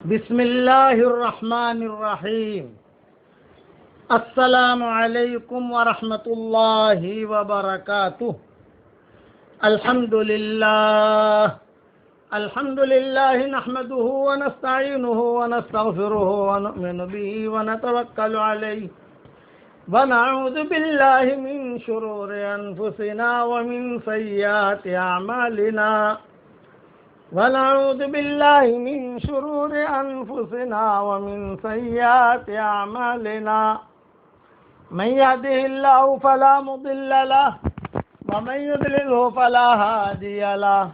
بسم اللہ الرحمن الرحیم۔ السلام علیکم ورحمۃ اللہ وبرکاتہ۔ الحمد للہ نحمده ونستعینه ونستغفره ونؤمن به ونتوکل علیہ ونعوذ باللہ من شرور انفسنا ومن سیئات اعمالنا ونعوذ باللہ من شرور انفسنا ومن سیئات اعمالنا من يهده الله فلا مضل له ومن يضلله فلا هادي له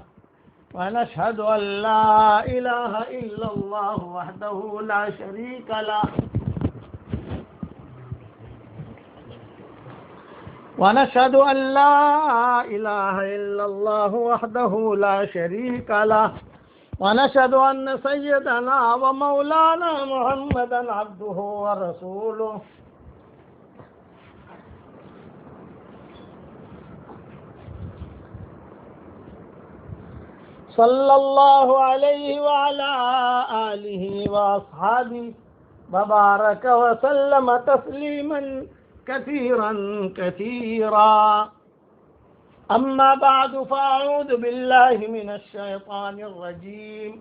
ونشهد أن لا إله إلا الله وحده لا شريك له ونشهد أن لا إله إلا الله وحده لا شريك له ونشهد أن سيدنا ومولانا محمدا عبده ورسوله صلى الله عليه وعلى آله وأصحابه وبارك وسلم تسليما كثيرا كثيرا أما بعد فأعوذ بالله من الشيطان الرجيم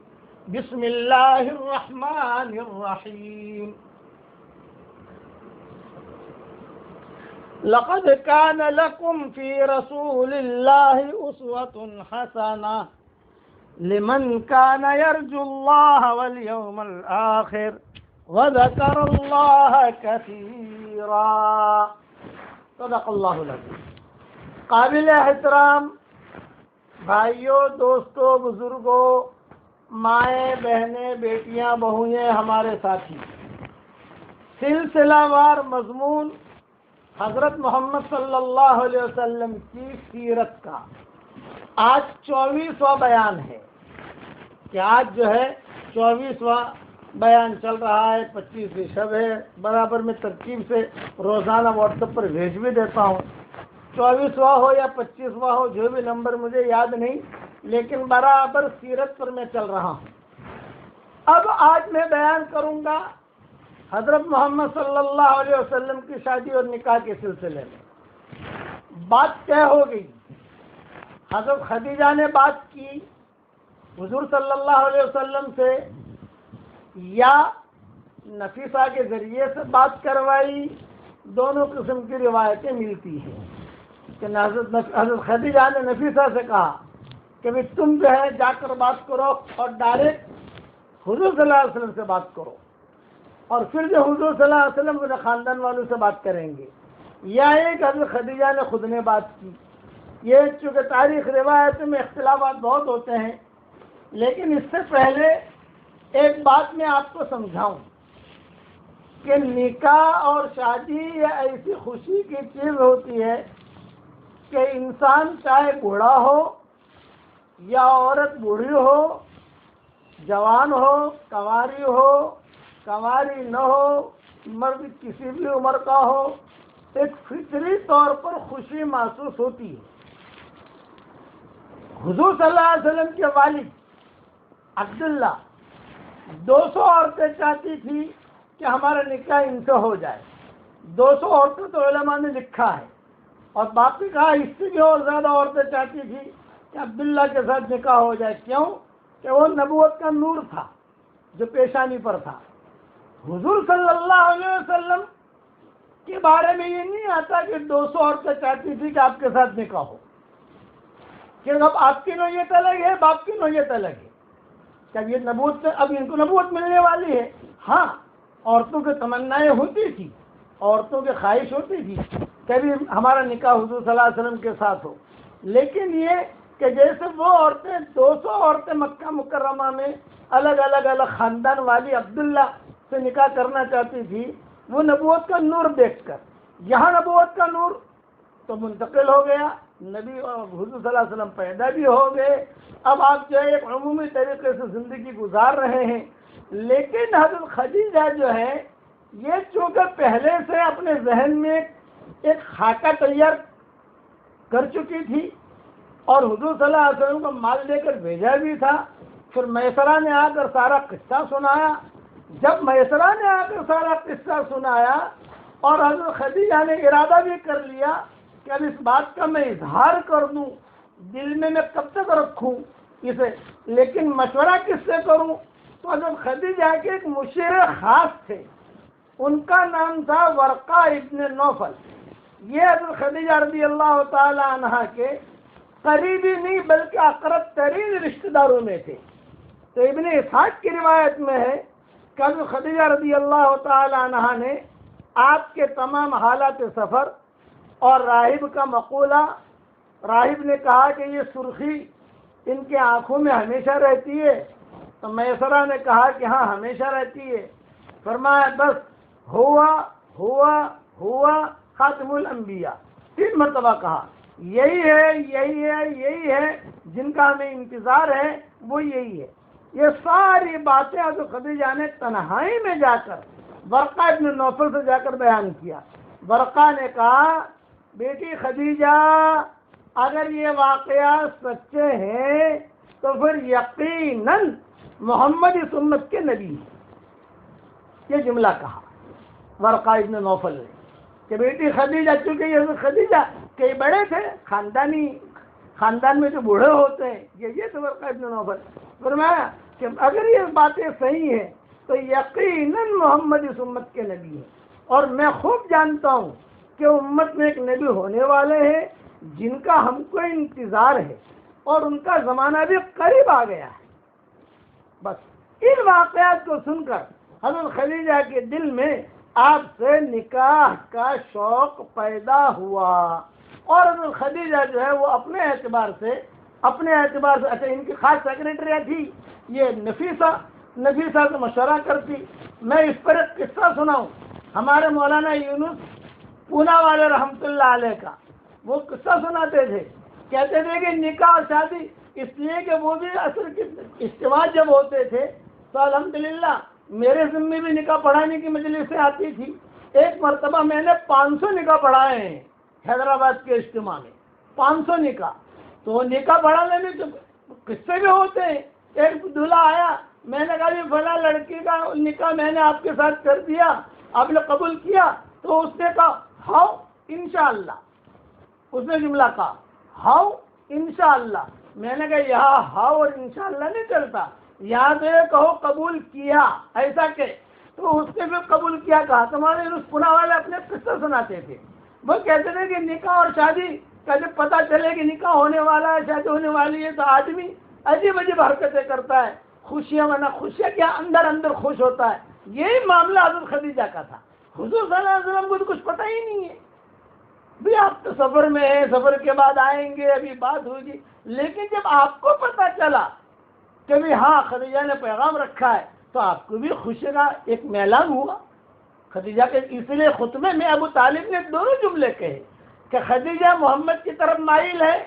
بسم الله الرحمن الرحيم لقد كان لكم في رسول الله أسوة حسنة لمن كان يرجو الله واليوم الآخر وذكر الله كثيرا صدق اللہ العظیم۔ قابل احترام بھائیوں، دوستوں، بزرگوں، مائیں، بہنیں، بیٹیاں، بہوئیں، ہمارے ساتھی، سلسلہ وار مضمون حضرت محمد صلی اللہ علیہ وسلم کی سیرت کا آج 24واں بیان ہے کہ آج جو ہے 24واں بیان چل رہا ہے، 25ویں شب ہے، برابر میں ترتیب سے روزانہ واٹس ایپ پر بھیج بھی دیتا ہوں۔ 24واں ہو یا 25واں ہو، جو بھی نمبر مجھے یاد نہیں، لیکن برابر سیرت پر میں چل رہا ہوں۔ اب آج میں بیان کروں گا حضرت محمد صلی اللہ علیہ وسلم کی شادی اور نکاح کے سلسلے میں۔ بات طے ہو گئی، حضرت خدیجہ نے بات کی حضور صلی اللہ علیہ وسلم سے، یا نفیسہ کے ذریعے سے بات کروائی، دونوں قسم کی روایتیں ملتی ہیں کہ حضرت خدیجہ نے نفیسہ سے کہا کہ بھی تم جو ہے جا کر بات کرو اور ڈائریکٹ حضور صلی اللہ علیہ وسلم سے بات کرو، اور پھر جو حضور صلی اللہ علیہ وسلم اپنے خاندان والوں سے بات کریں گے، یا ایک حضرت خدیجہ نے خود نے بات کی۔ یہ چونکہ تاریخ روایت میں اختلافات بہت ہوتے ہیں، لیکن اس سے پہلے ایک بات میں آپ کو سمجھاؤں کہ نکاح اور شادی یہ ایسی خوشی کی چیز ہوتی ہے کہ انسان چاہے بوڑھا ہو یا عورت بوڑھی ہو، جوان ہو، کنواری ہو، کنواری نہ ہو، مرد کسی بھی عمر کا ہو، ایک فطری طور پر خوشی محسوس ہوتی ہے۔ حضور صلی اللہ علیہ وسلم کے والد عبداللہ 200 عورتیں چاہتی تھی کہ ہمارا نکاح ان سے ہو جائے۔ 200 عورتیں تو علماء نے لکھا ہے، اور باقی کہا اس سے بھی اور زیادہ عورتیں چاہتی تھی کہ عبداللہ کے ساتھ نکاح ہو جائے۔ کیوں؟ کہ وہ نبوت کا نور تھا جو پیشانی پر تھا۔ حضور صلی اللہ علیہ وسلم کے بارے میں یہ نہیں آتا کہ 200 عورتیں چاہتی تھی کہ آپ کے ساتھ نکاح ہو، کہ اب آپ کی نوعیت الگ ہے، باپ کی نوعیت الگ ہے۔ جب یہ نبوت، اب ان کو نبوت ملنے والی ہے، ہاں عورتوں کی تمنائیں ہوتی تھی، عورتوں کی خواہش ہوتی تھی کبھی ہمارا نکاح حضور صلی اللہ علیہ وسلم کے ساتھ ہو، لیکن یہ کہ جیسے وہ عورتیں 200 عورتیں مکہ مکرمہ میں الگ الگ خاندان والی عبداللہ سے نکاح کرنا چاہتی تھی، وہ نبوت کا نور دیکھ کر، یہاں نبوت کا نور تو منتقل ہو گیا، نبی اور حضور صلی اللہ علیہ وسلم پیدا بھی ہو گئے، اب آپ جو ہے ایک عمومی طریقے سے زندگی گزار رہے ہیں۔ لیکن حضرت خدیجہ جو ہے یہ چونکہ پہلے سے اپنے ذہن میں ایک خاکہ تیار کر چکی تھی اور حضور صلی اللہ علیہ وسلم کو مال دے کر بھیجا بھی تھا، پھر میسرہ نے آ کر سارا قصہ سنایا. جب میسرہ نے آ کر سارا قصہ سنایا اور حضرت خدیجہ نے ارادہ بھی کر لیا کہ اب اس بات کا میں اظہار کر دوں، دل میں کب تک رکھوں اسے، لیکن مشورہ کس سے کروں؟ تو حضرت خدیجہ کے ایک مشیر خاص تھے، ان کا نام تھا ورقہ ابن نوفل. یہ حضرت خدیجہ رضی اللہ تعالی عنہ کے قریبی نہیں بلکہ اقرب ترین رشتہ داروں میں تھے. تو ابن اسحاق کی روایت میں ہے کہ حضرت خدیجہ رضی اللہ تعالی عنہ نے آپ کے تمام حالات سفر اور راہب کا مقولہ، راہب نے کہا کہ یہ سرخی ان کے آنکھوں میں ہمیشہ رہتی ہے، تو میسرہ نے کہا کہ ہاں ہمیشہ رہتی ہے. فرمایا بس ہوا خاتم الانبیاء، 3 مرتبہ کہا یہی ہے جن کا ہمیں انتظار ہے، وہ یہی ہے. یہ ساری باتیں حضرت خدیجہ نے تنہائی میں جا کر ورقہ ابن نوفل سے جا کر بیان کیا. ورقہ نے کہا بیٹی خدیجہ اگر یہ واقعات سچے ہیں تو پھر یقیناً محمد اس امت کے نبی ہیں. یہ جملہ کہا ورقہ ابن نوفل نے کہ بیٹی خدیجہ، چونکہ یہ خدیجہ کئی بڑے تھے، خاندان میں جو بوڑھے ہوتے ہیں یہ تو ورقہ ابن نوفل. فرمایا کہ اگر یہ باتیں صحیح ہیں تو یقیناً محمد اس امت کے نبی ہیں، اور میں خوب جانتا ہوں کہ امت میں ایک نبی ہونے والے ہیں جن کا ہم کو انتظار ہے اور ان کا زمانہ بھی قریب آ گیا ہے. بس ان واقعات کو سن کر حضرت خدیجہ کے دل میں آپ سے نکاح کا شوق پیدا ہوا، اور حضرت خدیجہ جو ہے وہ اپنے اعتبار سے اچھا ان کی خاص سیکرٹری تھی یہ نفیسہ سے مشورہ کرتی. میں اس پر ایک قصہ سناؤں. ہمارے مولانا یونس پونا والے رحمۃ اللہ علیہ کا وہ قصہ سناتے تھے، کہتے تھے کہ نکاح اور شادی اس لیے کہ وہ بھی اصل کی اجتماع جب ہوتے تھے تو الحمدللہ میرے ذمے بھی نکاح پڑھانے کی مجلس سے آتی تھی. ایک مرتبہ میں نے 500 نکاح پڑھائے ہیں حیدرآباد کے اجتماع میں، 500 نکاح. تو نکاح پڑھانے میں تو قصے بھی ہوتے ہیں. ایک دلہا آیا، میں نے کہا جی فلاں لڑکی کا نکاح میں نے آپ کے ساتھ کر دیا، آپ نے قبول کیا؟ تو اس نے کہا ہاؤ انشاءاللہ. اس نے جملہ کہا ہاؤ انشاءاللہ. میں نے کہا یہاں ہاؤ اور انشاءاللہ نہیں چلتا، یہاں تو یہ کہو قبول کیا، ایسا کہ تو اس نے بھی قبول کیا کہا. تمہارے اس پناہ والے اپنے قصے سناتے تھے، وہ کہتے تھے کہ نکاح اور شادی کا جب پتہ چلے کہ نکاح ہونے والا ہے، شادی ہونے والی ہے، تو آدمی عجیب حرکتیں کرتا ہے، خوشیاں خوشیاں کیا اندر خوش ہوتا ہے. یہی معاملہ حضرت خدیجہ کا تھا. حضور صلی اللہ علیہ وسلم کو تو کچھ پتہ ہی نہیں ہے، بھی آپ تو سفر میں ہیں، سفر کے بعد آئیں گے، ابھی بات ہوگی. لیکن جب آپ کو پتہ چلا کہ بھی ہاں خدیجہ نے پیغام رکھا ہے تو آپ کو بھی خوشی کا ایک میلان ہوا. خدیجہ کے اس لیے خطبے میں ابو طالب نے دونوں جملے کہے کہ خدیجہ محمد کی طرف مائل ہے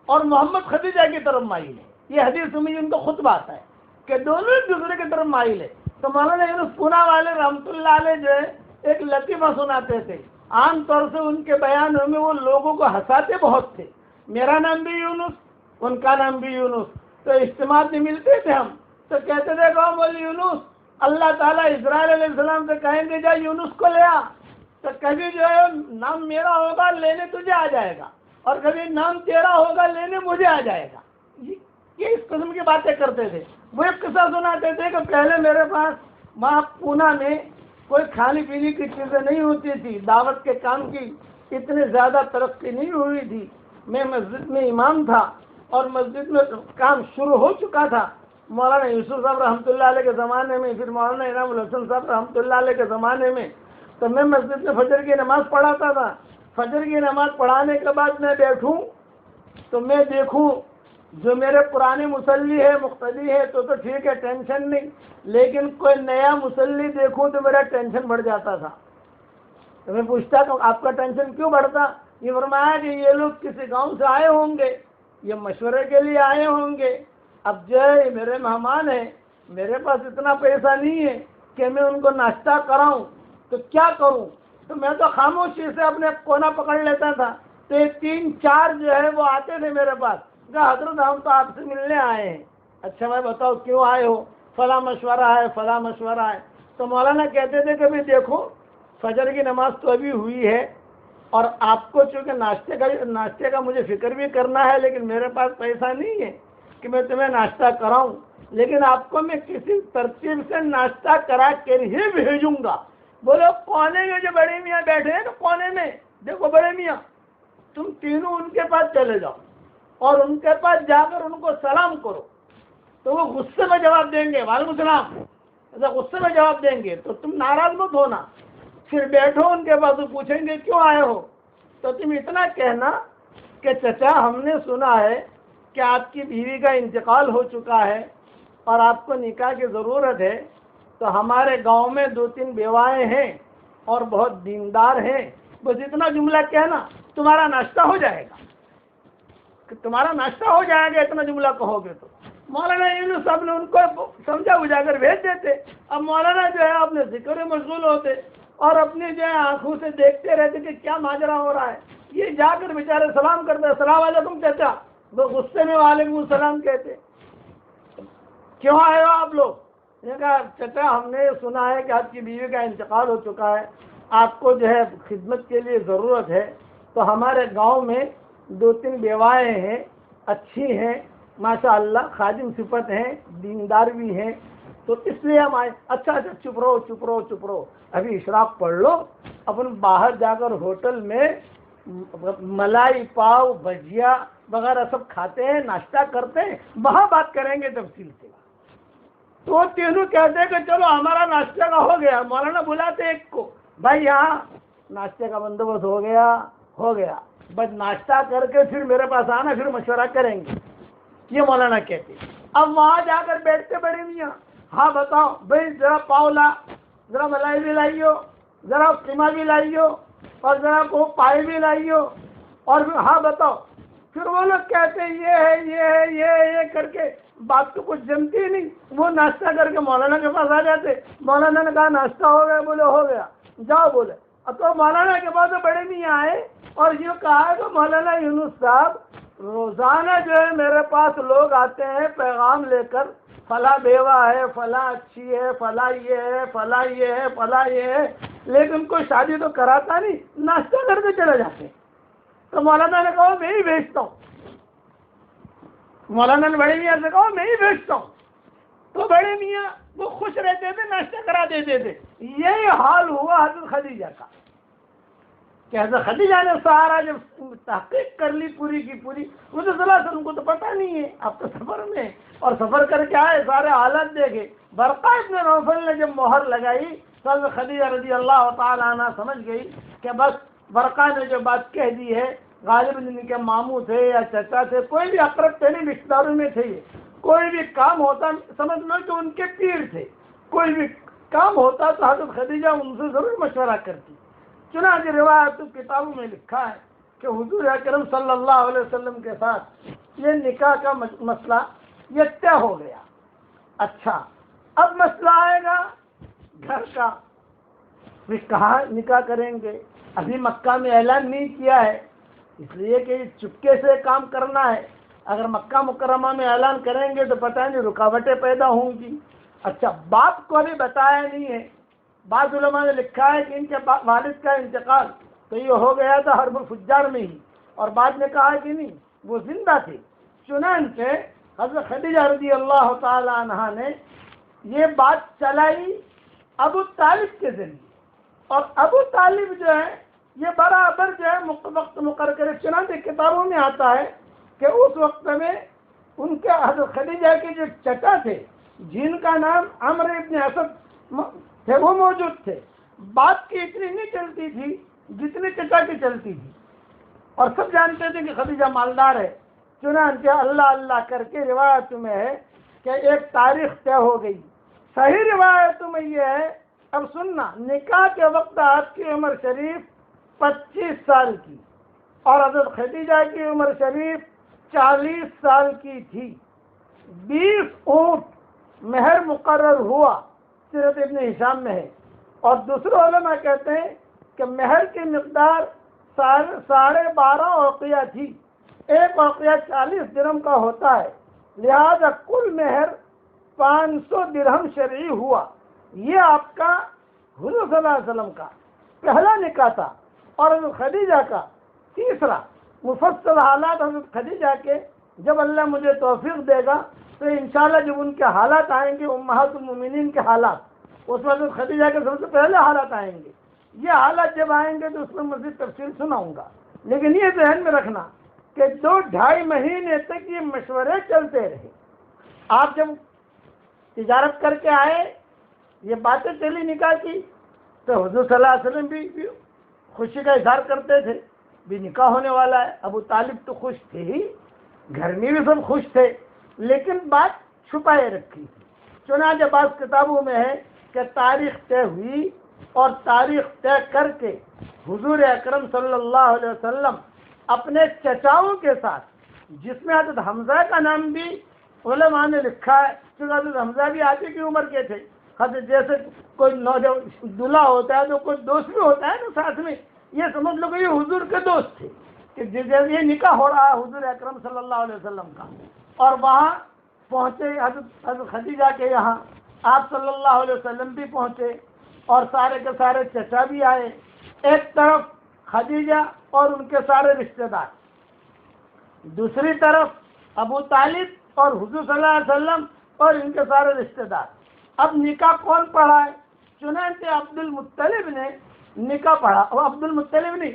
اور محمد خدیجہ کی طرف مائل ہے. یہ حدیث میں ان کو خطبہ آتا ہے کہ دونوں ایک دوسرے کی طرف مائل ہے. تو مولانا یونس پونا والے رحمۃ اللہ علیہ جو ہے ایک لطیفہ سناتے تھے. عام طور سے ان کے بیانوں میں وہ لوگوں کو ہنساتے بہت تھے. میرا نام بھی یونس، ان کا نام بھی یونس. تو اجتماع میں ملتے تھے ہم تو کہتے تھے کہ بول یونس، اللہ تعالیٰ اسرائیل علیہ السلام سے کہیں گے جا یونس کو لے آ، تو کبھی جو ہے نام میرا ہوگا لینے تجھے آ جائے گا، اور کبھی نام تیرا ہوگا لینے مجھے آ جائے گا. یہ اس قسم کی باتیں کرتے تھے. وہ ایک قصہ سناتے تھے کہ پہلے میرے پاس وہاں پونا میں کوئی کھانے پینے کی چیزیں نہیں ہوتی تھی، دعوت کے کام کی اتنی زیادہ ترقی نہیں ہوئی تھی. میں مسجد میں امام تھا اور مسجد میں کام شروع ہو چکا تھا. مولانا یوسف صاحب رحمۃ اللہ علیہ کے زمانے میں، پھر مولانا انعام الحسن صاحب رحمۃ اللہ علیہ کے زمانے میں، تو میں مسجد میں فجر کی نماز پڑھاتا تھا. فجر کی نماز پڑھانے کے بعد میں بیٹھوں تو میں دیکھوں جو میرے پرانے مصلی ہے مقتدی ہے تو ٹھیک ہے، ٹینشن نہیں، لیکن کوئی نیا مصلی دیکھوں تو میرا ٹینشن بڑھ جاتا تھا. تو میں پوچھتا کہ آپ کا ٹینشن کیوں بڑھتا؟ یہ فرمایا کہ یہ لوگ کسی گاؤں سے آئے ہوں گے، یہ مشورے کے لیے آئے ہوں گے. اب جو ہے میرے مہمان ہیں، میرے پاس اتنا پیسہ نہیں ہے کہ میں ان کو ناشتہ کراؤں، تو کیا کروں؟ تو میں تو خاموشی سے اپنے کونا پکڑ لیتا تھا. تو یہ 3-4 جو ہے وہ آتے تھے میرے پاس کہ حضرت ہم تو آپ سے ملنے آئے ہیں. اچھا بھائی بتاؤ کیوں آئے ہو؟ فلاں مشورہ ہے، فلاں مشورہ ہے. تو مولانا کہتے تھے کہ دیکھو فجر کی نماز تو ابھی ہوئی ہے، اور آپ کو چونکہ ناشتے کا مجھے فکر بھی کرنا ہے، لیکن میرے پاس پیسہ نہیں ہے کہ میں تمہیں ناشتہ کراؤں، لیکن آپ کو میں کسی ترتیب سے ناشتہ کرا کر ہی بھیجوں گا. بولو کونے میں جو بڑے میاں بیٹھے ہیں نا، کونے میں دیکھو بڑے میاں، تم تینوں ان کے پاس چلے جاؤ اور ان کے پاس جا کر ان کو سلام کرو. تو وہ غصے میں جواب دیں گے وعلیکم السلام، ایسا غصے میں جواب دیں گے تو تم ناراض مت ہونا. پھر بیٹھو ان کے پاس، پوچھیں گے کیوں آئے ہو، تو تم اتنا کہنا کہ چچا ہم نے سنا ہے کہ آپ کی بیوی کا انتقال ہو چکا ہے اور آپ کو نکاح کی ضرورت ہے، تو ہمارے گاؤں میں 2-3 بیوائیں ہیں اور بہت دیندار ہیں. بس اتنا جملہ کہنا، تمہارا ناشتہ ہو جائے گا، کہ تمہارا ناشتہ ہو جائے گا اتنا جملہ کہو گے تو. مولانا یونس صاحب نے ان کو سمجھا بجھا کر بھیج دیتے. اب مولانا جو ہے اپنے ذکر میں مشغول ہوتے اور اپنی جو ہے آنکھوں سے دیکھتے رہتے کہ کیا ماجرا ہو رہا ہے. یہ جا کر بیچارے سلام کرتے، السلام علیکم چچا، وہ غصے میں وعلیکم السلام کہتے. کیوں آئے ہو آپ لوگ؟ نے کہا چچا ہم نے سنا ہے کہ آپ کی بیوی کا انتقال ہو چکا ہے، آپ کو جو ہے خدمت کے لیے ضرورت ہے، تو ہمارے گاؤں میں 2-3 بیوائیں ہیں، اچھی ہیں ماشاء اللہ، خادم صفت ہیں، دیندار بھی ہیں، تو اس لیے ہم آئے. اچھا چپ رہو، ابھی اشراق پڑھ لو، اپن باہر جا کر ہوٹل میں ملائی پاؤ بھجیا وغیرہ سب کھاتے ہیں، ناشتہ کرتے ہیں، وہاں بات کریں گے تفصیل سے. تو وہ تینوں کہتے ہیں کہ چلو ہمارا ناشتہ کا ہو گیا. مولانا بلاتے ایک کو، بھائی یہاں ناشتے کا بندوبست ہو گیا، بس ناشتہ کر کے پھر میرے پاس آنا، پھر مشورہ کریں گے. یہ مولانا کہتے. اب وہاں جا کر بیٹھتے بڑے میاں، ہاں بتاؤ بھائی ذرا پاؤ لا، ذرا ملائی بھی لائیو، ذرا قیمہ بھی لائیو، اور ذرا وہ پائے بھی لائیو، اور ہاں بتاؤ. پھر وہ لوگ کہتے یہ کر کے بات تو کچھ جمتی ہی نہیں. وہ ناشتہ کر کے مولانا کے پاس آ جاتے. مولانا نے کہا ناشتہ ہو گیا؟ بولے ہو گیا، جاؤ بولے. اب تو مولانا کے پاس بڑے میاں آئے اور یہ کہا کہ مولانا یونس صاحب روزانہ جو ہے میرے پاس لوگ آتے ہیں پیغام لے کر، فلاں بیوہ ہے، فلاں اچھی ہے، فلاں یہ ہے، فلاں یہ ہے، فلاں یہ ہے، لیکن کوئی شادی تو کراتا نہیں، ناشتہ کر کے چلے جاتے. تو مولانا نے کہا میں ہی بیچتا ہوں. مولانا نے بڑے میاں سے کہا میں ہی بیچتا ہوں. تو بڑے میاں وہ خوش رہتے تھے، ناشتہ کرا دیتے تھے. یہی حال ہوا حضرت خدیجہ کا کہ حضرت خدیجہ نے سہارا جب تحقیق کر لی پوری کی پوری. وہ تو صلی اللہ علیہ وسلم کو تو پتہ نہیں ہے، آپ تو سفر میں، اور سفر کر کے آئے، سارے حالات دیکھے. برقہ ابن نوفل نے جب مہر لگائی تو حضرت خدیجہ رضی اللہ تعالی عنہ سمجھ گئی کہ بس برقہ نے جو بات کہہ دی ہے، غالب ان کے ماموں تھے یا چچا تھے، کوئی بھی اقرب تھے نہیں، رشتہ داروں میں تھے. یہ کوئی بھی کام ہوتا سمجھ لو کہ ان کے پیر تھے، کوئی بھی کام ہوتا تو حضرت خدیجہ ان سے ضرور مشورہ کرتی. چنانچہ روایت کتابوں میں لکھا ہے کہ حضور اکرم صلی اللہ علیہ وسلم کے ساتھ یہ نکاح کا مسئلہ یہ طے ہو گیا. اچھا اب مسئلہ آئے گا گھر کا، پھر کہاں نکاح کریں گے؟ ابھی مکہ میں اعلان نہیں کیا ہے، اس لیے کہ چپکے سے کام کرنا ہے. اگر مکہ مکرمہ میں اعلان کریں گے تو پتہ نہیں رکاوٹیں پیدا ہوں گی. اچھا باپ کو ابھی بتایا نہیں ہے. بعض علماء نے لکھا ہے کہ ان کے والد کا انتقال تو یہ ہو گیا تھا حرب الفجار میں ہی، اور بعد میں کہا کہ نہیں وہ زندہ تھے. چنانچہ حضرت خدیجہ رضی اللہ تعالی عنہا نے یہ بات چلائی ابو طالب کے ذریعے، اور ابو طالب جو ہے یہ برابر جو ہے وقت مقرر کرے. چنانچہ کتابوں میں آتا ہے کہ اس وقت میں ان کے حضرت خدیجہ کے جو چچا تھے جن کا نام عمرو ابن اسد تھے، وہ موجود تھے. بات کی اتنی نہیں چلتی تھی جتنی چچا کی چلتی تھی، اور سب جانتے تھے کہ خدیجہ مالدار ہے. چنانچہ اللہ اللہ کر کے روایت میں ہے کہ ایک تاریخ طے ہو گئی. صحیح روایتوں میں یہ ہے، اب سننا، نکاح کے وقت آپ کی عمر شریف 25 سال کی اور حضرت خدیجہ کی عمر شریف 40 سال کی تھی. 20 اونٹ مہر مقرر ہوا، سیرت ابن ہشام میں ہے. اور دوسرے علماء کہتے ہیں کہ مہر کی مقدار 12.5 اوقیہ تھی. ایک اوقیہ 40 درہم کا ہوتا ہے. لہذا کل مہر 500 درہم شرعی ہوا. یہ آپ کا حضور صلی اللہ علیہ وسلم کا پہلا نکاح تھا. اور حضرت خدیجہ کا تیسرا. مفصل حالات حضرت خدیجہ کے جب اللہ مجھے توفیق دے گا تو انشاءاللہ جب ان کے حالات آئیں گے امہات المومنین کے حالات, اس میں حضرت خدیجہ کے سب سے پہلے حالات آئیں گے. یہ حالات جب آئیں گے تو اس میں مزید تفصیل سناؤں گا. لیکن یہ ذہن میں رکھنا کہ 2-2.5 مہینے تک یہ مشورے چلتے رہے. آپ جب تجارت کر کے آئے, یہ باتیں چلی نکاح کی, تو حضور صلی اللہ علیہ وسلم بھی خوشی کا اظہار کرتے تھے, بھی نکاح ہونے والا ہے. ابو طالب تو خوش تھے ہی, گھر میں بھی سب خوش تھے, لیکن بات چھپائے رکھی تھی. چنانچہ بعض کتابوں میں ہے کہ تاریخ طے ہوئی, اور تاریخ طے کر کے حضور اکرم صلی اللہ علیہ وسلم اپنے چچاؤں کے ساتھ, جس میں حضرت حمزہ کا نام بھی علماء نے لکھا ہے, کیونکہ حضرت حمزہ بھی آدھی کی عمر کے تھے. حضرت جیسے کوئی نوجوان دلہا ہوتا ہے تو کوئی دوست بھی ہوتا ہے نا ساتھ میں, یہ سمجھ لو کہ یہ حضور کے دوست تھے کہ جیسے یہ نکاح ہو رہا ہے حضور اکرم صلی اللہ علیہ وسلم کا. اور وہاں پہنچے حضرت خدیجہ کے یہاں, آپ صلی اللہ علیہ وسلم بھی پہنچے, اور سارے کے سارے چچا بھی آئے. ایک طرف خدیجہ اور ان کے سارے رشتہ دار, دوسری طرف ابو طالب اور حضور صلی اللہ علیہ وسلم اور ان کے سارے رشتہ دار. اب نکاح کون پڑھا ہے؟ چنانچہ عبد المطلب نے نکاح پڑھا. عبد المطلب نہیں,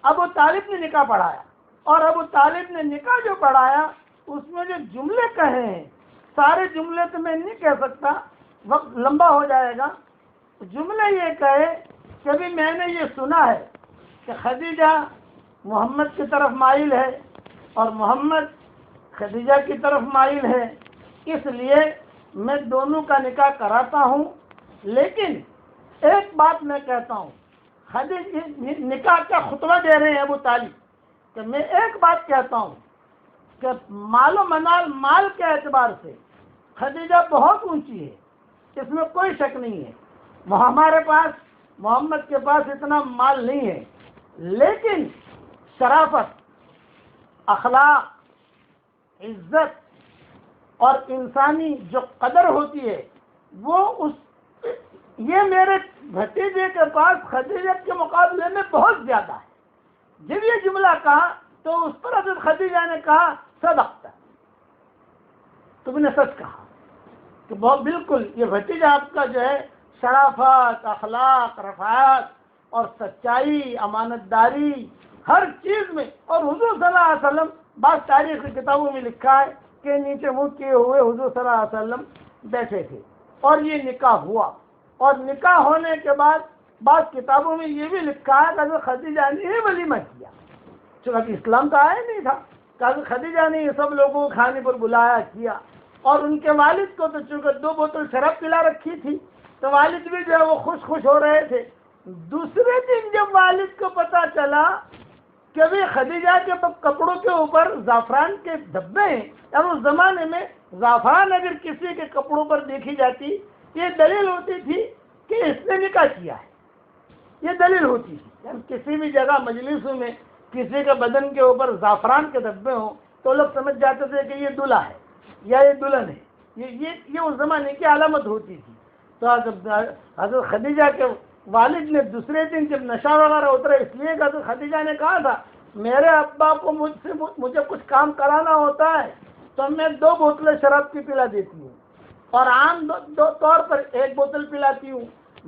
ابو طالب نے نکاح پڑھایا. اور ابو طالب نے نکاح جو پڑھایا اس میں جو جملے کہے ہیں, سارے جملے تو میں نہیں کہہ سکتا, وقت لمبا ہو جائے گا. جملے یہ کہے کہ بھی میں نے یہ سنا ہے کہ خدیجہ محمد کی طرف مائل ہے اور محمد خدیجہ کی طرف مائل ہے, اس لیے میں دونوں کا نکاح کراتا ہوں. لیکن ایک بات میں کہتا ہوں, خدیجہ نکاح کا خطبہ دے رہے ہیں ابو طالب, کہ میں ایک بات کہتا ہوں کہ مال و منال, مال کے اعتبار سے خدیجہ بہت اونچی ہے, اس میں کوئی شک نہیں ہے. ہمارے پاس محمد کے پاس اتنا مال نہیں ہے, لیکن شرافت, اخلاق, عزت اور انسانی جو قدر ہوتی ہے وہ یہ میرے بھتیجے کے پاس خدیجہ کے مقابلے میں بہت زیادہ ہے. جب یہ جملہ کہا تو اس پر حضرت خدیجہ نے کہا صدقت, تم نے سچ کہا, کہ بہت بالکل یہ بھتیجہ آپ کا جو ہے شرافت, اخلاق, رفاعت اور سچائی, امانت داری ہر چیز میں. اور حضور صلی اللہ علیہ وسلم, بعض تاریخ کی کتابوں میں لکھا ہے کہ نیچے منہ کیے ہوئے حضور صلی اللہ علیہ وسلم بیٹھے تھے, اور یہ نکاح ہوا. اور نکاح ہونے کے بعد بعض کتابوں میں یہ بھی لکھا ہے کہ حضرت خدیجہ نے ہی ولیمہ کیا, چونکہ اسلام تو آیا نہیں تھا, کہ حضرت خدیجہ نے یہ سب لوگوں کو کھانے پر بلایا کیا. اور ان کے والد کو تو چونکہ 2 بوتل شراب پلا رکھی تھی تو والد بھی جو ہے وہ خوش ہو رہے تھے. دوسرے دن جب والد کو پتا چلا کہ بھی خدیجہ کے کپڑوں کے اوپر زعفران کے دھبے ہیں, اور اس زمانے میں زعفران اگر کسی کے کپڑوں پر دیکھی جاتی یہ دلیل ہوتی تھی کہ اس نے نکاح کیا ہے, یہ دلیل ہوتی تھی. کسی بھی جگہ مجلسوں میں کسی کے بدن کے اوپر زعفران کے دھبے ہوں تو لوگ سمجھ جاتے تھے کہ یہ دلہا ہے یا یہ دلہن ہے, یہ اس زمانے کی علامت ہوتی تھی. تو حضرت خدیجہ کے والد نے دوسرے دن جب نشہ وغیرہ اترا, اس لیے کہ حضرت خدیجہ نے کہا تھا میرے ابا کو مجھے کچھ کام کرانا ہوتا ہے تو میں 2 بوتلیں شراب کی پلا دیتی ہوں, اور عام طور پر 1 بوتل پلاتی ہوں.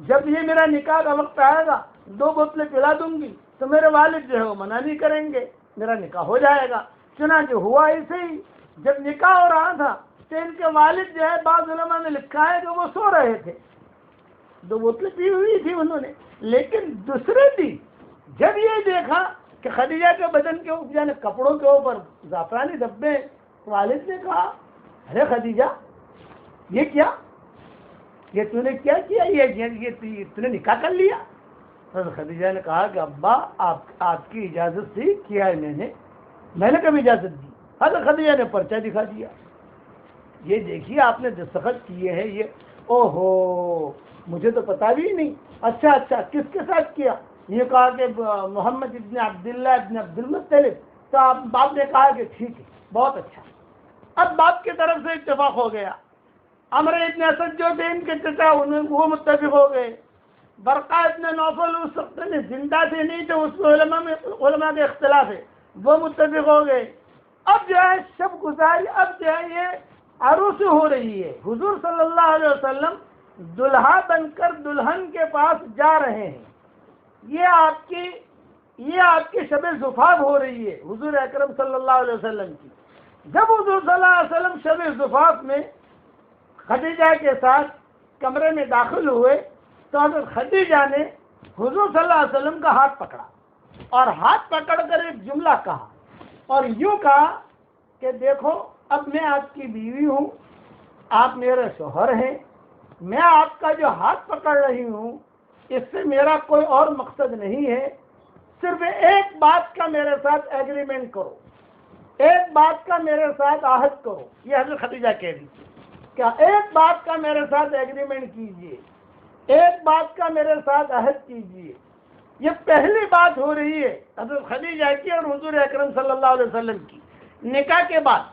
جب یہ میرا نکاح کا وقت آئے گا 2 بوتلیں پلا دوں گی تو میرے والد جو ہے وہ منع نہیں کریں گے, میرا نکاح ہو جائے گا. چنانچہ ہوا ایسے ہی. جب نکاح ہو رہا تھا تو ان کے والد جو ہے بعض علماء نے لکھا ہے کہ وہ سو رہے تھے, 2 بوتلیں پی ہوئی تھی انہوں نے. لیکن دوسرے دن جب یہ دیکھا کہ خدیجہ کے بدن کے اوپر یعنی کپڑوں کے اوپر زعفرانی دھبے, والد نے کہا ارے خدیجہ یہ کیا, یہ تو نے کیا کیا, یہ تو نے نکاح کر لیا. خدیجہ نے کہا کہ ابا آپ کی اجازت سے کیا ہے, میں نے کبھی اجازت دی. حضرت خدیجہ نے پرچہ دکھا دیا, یہ دیکھیے آپ نے دستخط کیے ہیں, یہ اوہو مجھے تو پتا بھی نہیں. اچھا کس کے ساتھ کیا؟ یہ کہا کہ محمد ابن عبداللہ ابن عبد المطلب. تو آپ باپ نے کہا کہ ٹھیک ہے, بہت اچھا. اب باپ کی طرف سے اتفاق ہو گیا. عمر ابن اسد جو تھے ان کے چچا وہ متفق ہو گئے. برقہ ابن نوفل اس وقت میں زندہ تھے نہیں تھے, اس میں علماء کے اختلاف ہے, وہ متفق ہو گئے. اب جو ہے شب گزاری, اب جو ہے یہ عروس ہو رہی ہے. حضور صلی اللہ علیہ وسلم دلہا بن کر دلہن کے پاس جا رہے ہیں. یہ آپ کی شب زفاف ہو رہی ہے حضور اکرم صلی اللہ علیہ وسلم کی. جب حضور صلی اللہ علیہ وسلم شب زفاف میں خدیجہ کے ساتھ کمرے میں داخل ہوئے تو حضرت خدیجہ نے حضور صلی اللہ علیہ وسلم کا ہاتھ پکڑا اور ہاتھ پکڑ کر ایک جملہ کہا اور یوں کہا کہ دیکھو اب میں آپ کی بیوی ہوں, آپ میرے شوہر ہیں, میں آپ کا جو ہاتھ پکڑ رہی ہوں اس سے میرا کوئی اور مقصد نہیں ہے, صرف ایک بات کا میرے ساتھ ایگریمنٹ کرو, ایک بات کا میرے ساتھ عہد کرو. یہ حضرت خدیجہ کہہ رہی تھی کیا ایک بات کا میرے ساتھ ایگریمنٹ کیجئے, ایک بات کا میرے ساتھ عہد کیجئے. یہ پہلی بات ہو رہی ہے حضرت خدیجہ کی اور حضور اکرم صلی اللہ علیہ وسلم کی نکاح کے بعد.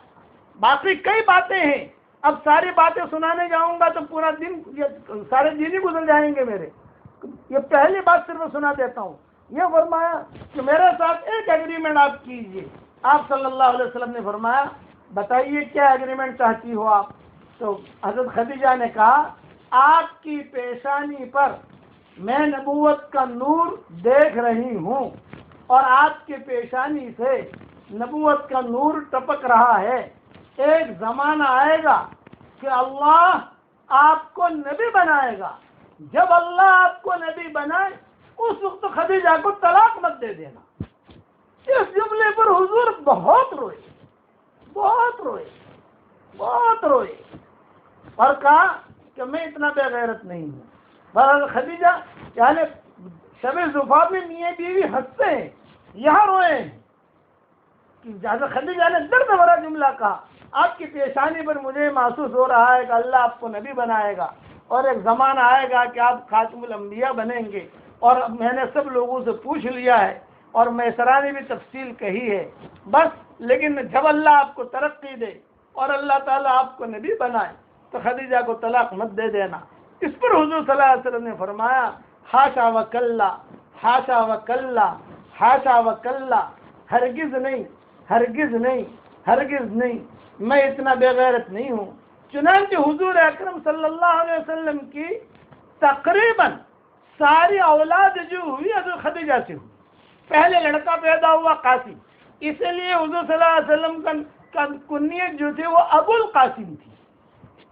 باقی کئی باتیں ہیں, اب ساری باتیں سنانے جاؤں گا تو پورا دن سارے دن ہی گزر جائیں گے میرے. یہ پہلی بات صرف سنا دیتا ہوں. یہ فرمایا کہ میرے ساتھ ایک ایگریمنٹ آپ کیجئے. آپ صلی اللہ علیہ وسلم نے فرمایا بتائیے کیا ایگریمنٹ چاہتی ہو آپ؟ تو حضرت خدیجہ نے کہا آپ کی پیشانی پر میں نبوت کا نور دیکھ رہی ہوں اور آپ کی پیشانی سے نبوت کا نور ٹپک رہا ہے. ایک زمانہ آئے گا کہ اللہ آپ کو نبی بنائے گا. جب اللہ آپ کو نبی بنائے اس وقت خدیجہ کو طلاق مت دے دینا. اس جملے پر حضور بہت روئے اور کہا کہ میں اتنا بے غیرت نہیں ہوں. بہرحال خدیجہ یعنی شب زفاف میں میاں بیوی ہنستے ہیں, یہاں روئے ہیں کہ حضرت خدیجہ نے درد بھرا جملہ کہا آپ کی پیشانی پر مجھے محسوس ہو رہا ہے کہ اللہ آپ کو نبی بنائے گا اور ایک زمانہ آئے گا کہ آپ خاتم الانبیاء بنیں گے. اور میں نے سب لوگوں سے پوچھ لیا ہے اور میسرہ نے بھی تفصیل کہی ہے بس, لیکن جب اللہ آپ کو ترقی دے اور اللہ تعالیٰ آپ کو نبی بنائے تو خدیجہ کو طلاق مت دے دینا. اس پر حضور صلی اللہ علیہ وسلم نے فرمایا حاشا و کلا, حاشا و کلا, حاشا و کلا, ہرگز نہیں, ہرگز نہیں, ہرگز نہیں, میں اتنا بے غیرت نہیں ہوں. چنانچہ حضور اکرم صلی اللہ علیہ وسلم کی تقریباً ساری اولاد جو ہوئی حضرت خدیجہ سے ہوئی. پہلے لڑکا پیدا ہوا قاسم, اسی لیے حضور صلی اللہ علیہ وسلم کا کنیت جو تھی وہ ابو القاسم تھی.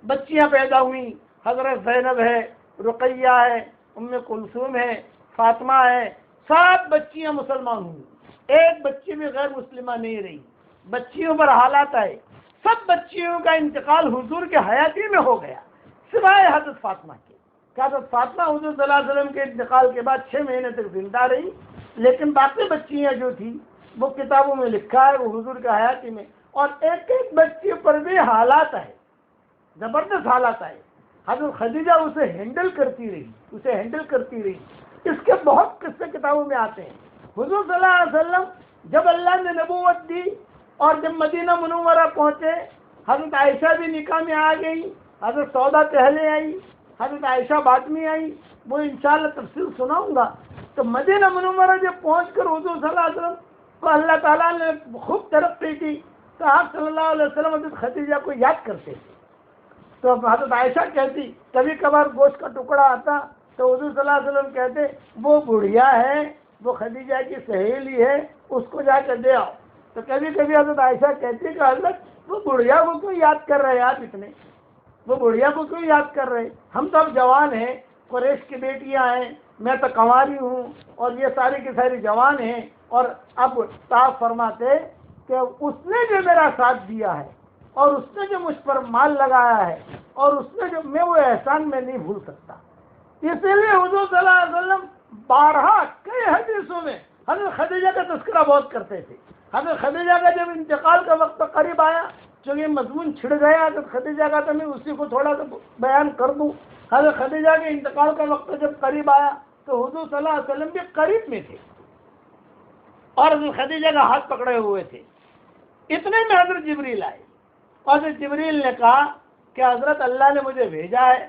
بچیاں پیدا ہوئیں, حضرت زینب ہے, رقیہ ہے, ام کلثوم ہے, فاطمہ ہے, 7 بچیاں مسلمان ہوئیں. ایک بچی بھی غیر مسلمہ نہیں رہی. بچیوں پر حالات آئے, سب بچیوں کا انتقال حضور کے حیاتی میں ہو گیا سوائے حضرت فاطمہ کے. حضرت فاطمہ حضور صلی اللہ علیہ وسلم کے انتقال کے بعد 6 مہینے تک زندہ رہی, لیکن باقی بچیاں جو تھیں وہ کتابوں میں لکھا ہے وہ حضور کے حیاتی میں. اور ایک ایک بچی پر بھی حالات آئے, زبردست حالات آئے. حضرت خدیجہ اسے ہینڈل کرتی رہی. اس کے بہت قصے کتابوں میں آتے ہیں. حضور صلی اللہ علیہ وسلم جب اللہ نے نبوت دی اور جب مدینہ منورہ پہنچے, حضرت عائشہ بھی نکاح میں آ گئی, حضرت سودا پہلے آئی, حضرت عائشہ بعد میں آئی, وہ انشاءاللہ تفصیل سناؤں گا. تو مدینہ منورہ جب پہنچ کر حضور صلی اللہ علیہ وسلم کو اللہ تعالیٰ نے خوب ترقی کی تو آپ صلی اللہ علیہ وسلم حضرت خدیجہ کو یاد کرتے تھے. تو حضرت عائشہ کہتی کبھی کبھار گوشت کا ٹکڑا آتا تو حضور صلی اللہ علیہ وسلم کہتے وہ بڑھیا ہے, وہ خدیجہ کی سہیلی ہے, اس کو جا کے دے آؤ. تو کبھی کبھی حضرت عائشہ کہتی کہ حضرت وہ بڑھیا کو کیوں یاد کر رہے آپ اتنے, وہ بڑھیا کو کیوں یاد کر رہے, ہم تو اب جوان ہیں, قریش کی بیٹیاں ہیں, میں تو کنواری ہوں اور یہ ساری کی ساری جوان ہیں. اور اب صاف فرماتے کہ اس نے جو میرا ساتھ دیا ہے اور اس نے جو مجھ پر مال لگایا ہے اور اس نے جو میں وہ احسان میں نہیں بھول سکتا. اسی لیے حضور صلی اللہ علیہ وسلم بارہا کئی حدیثوں میں حضرت خدیجہ کا تذکرہ بہت کرتے تھے. حضرت خدیجہ کا جب انتقال کا وقت قریب آیا, چونکہ مضمون چھڑ گیا حضرت خدیجہ کا, تو میں اسی کو تھوڑا سا بیان کر دوں. حضرت خدیجہ کے انتقال کا وقت جب قریب آیا تو حضور صلی اللہ علیہ وسلم بھی قریب میں تھے اور حضرت خدیجہ کا ہاتھ پکڑے ہوئے تھے. اتنے میں حضرت جبریل آئے اور پھر جبریل نے کہا کہ حضرت اللہ نے مجھے بھیجا ہے،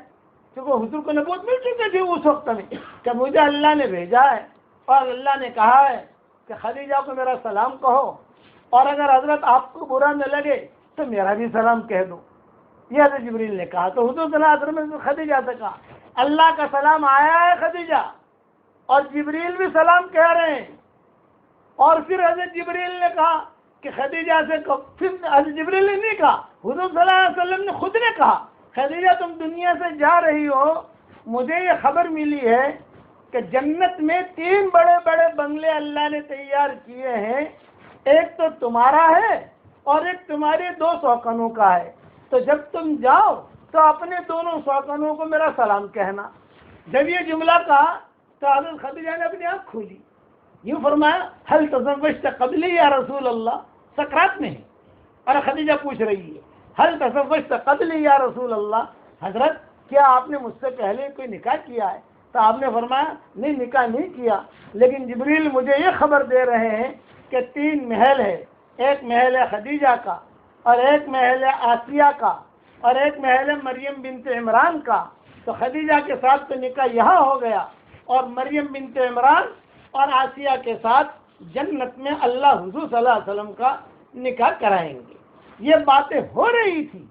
کیونکہ حضور کو نبوت مل چکی تھی اس وقت میں کہ مجھے اللہ نے بھیجا ہے، اور اللہ نے کہا ہے کہ خدیجہ کو میرا سلام کہو، اور اگر حضرت آپ کو برا نہ لگے تو میرا بھی سلام کہہ دو۔ یہ حضرت جبریل نے کہا تو حضور صلی اللہ علیہ وسلم نے خدیجہ سے کہا اللہ کا سلام آیا ہے خدیجہ، اور جبریل بھی سلام کہہ رہے ہیں۔ اور پھر حضرت جبریل نے کہا کہ خدیجہ سے پھر حضرت جبریل نے نہیں کہا، حضور صلی اللہ علیہ وسلم نے خود نے کہا خدیجہ تم دنیا سے جا رہی ہو، مجھے یہ خبر ملی ہے کہ جنت میں 3 بڑے بڑے بنگلے اللہ نے تیار کیے ہیں، ایک تو تمہارا ہے اور ایک تمہارے 2 سوکنوں کا ہے، تو جب تم جاؤ تو اپنے دونوں سوکنوں کو میرا سلام کہنا۔ جب یہ جملہ کہا تو حضرت خدیجہ نے اپنی آنکھ کھولی، یوں فرمایا حل تزوجت قبلی یا رسول اللہ، سکرات میں ہے اور خدیجہ پوچھ رہی ہے حل تزوجت قبلی یا رسول اللہ، حضرت کیا آپ نے مجھ سے پہلے کوئی نکاح کیا ہے؟ تو آپ نے فرمایا نہیں نکاح نہیں کیا، لیکن جبریل مجھے یہ خبر دے رہے ہیں کہ 3 محل ہے، ایک محل ہے خدیجہ کا، اور ایک محل ہے آسیہ کا، اور ایک محل ہے مریم بنت عمران کا۔ تو خدیجہ کے ساتھ تو نکاح یہاں ہو گیا، اور مریم بنت عمران اور آسیہ کے ساتھ جنت میں اللہ حضور صلی اللہ علیہ وسلم کا نکاح کرائیں گے۔ یہ باتیں ہو رہی تھی،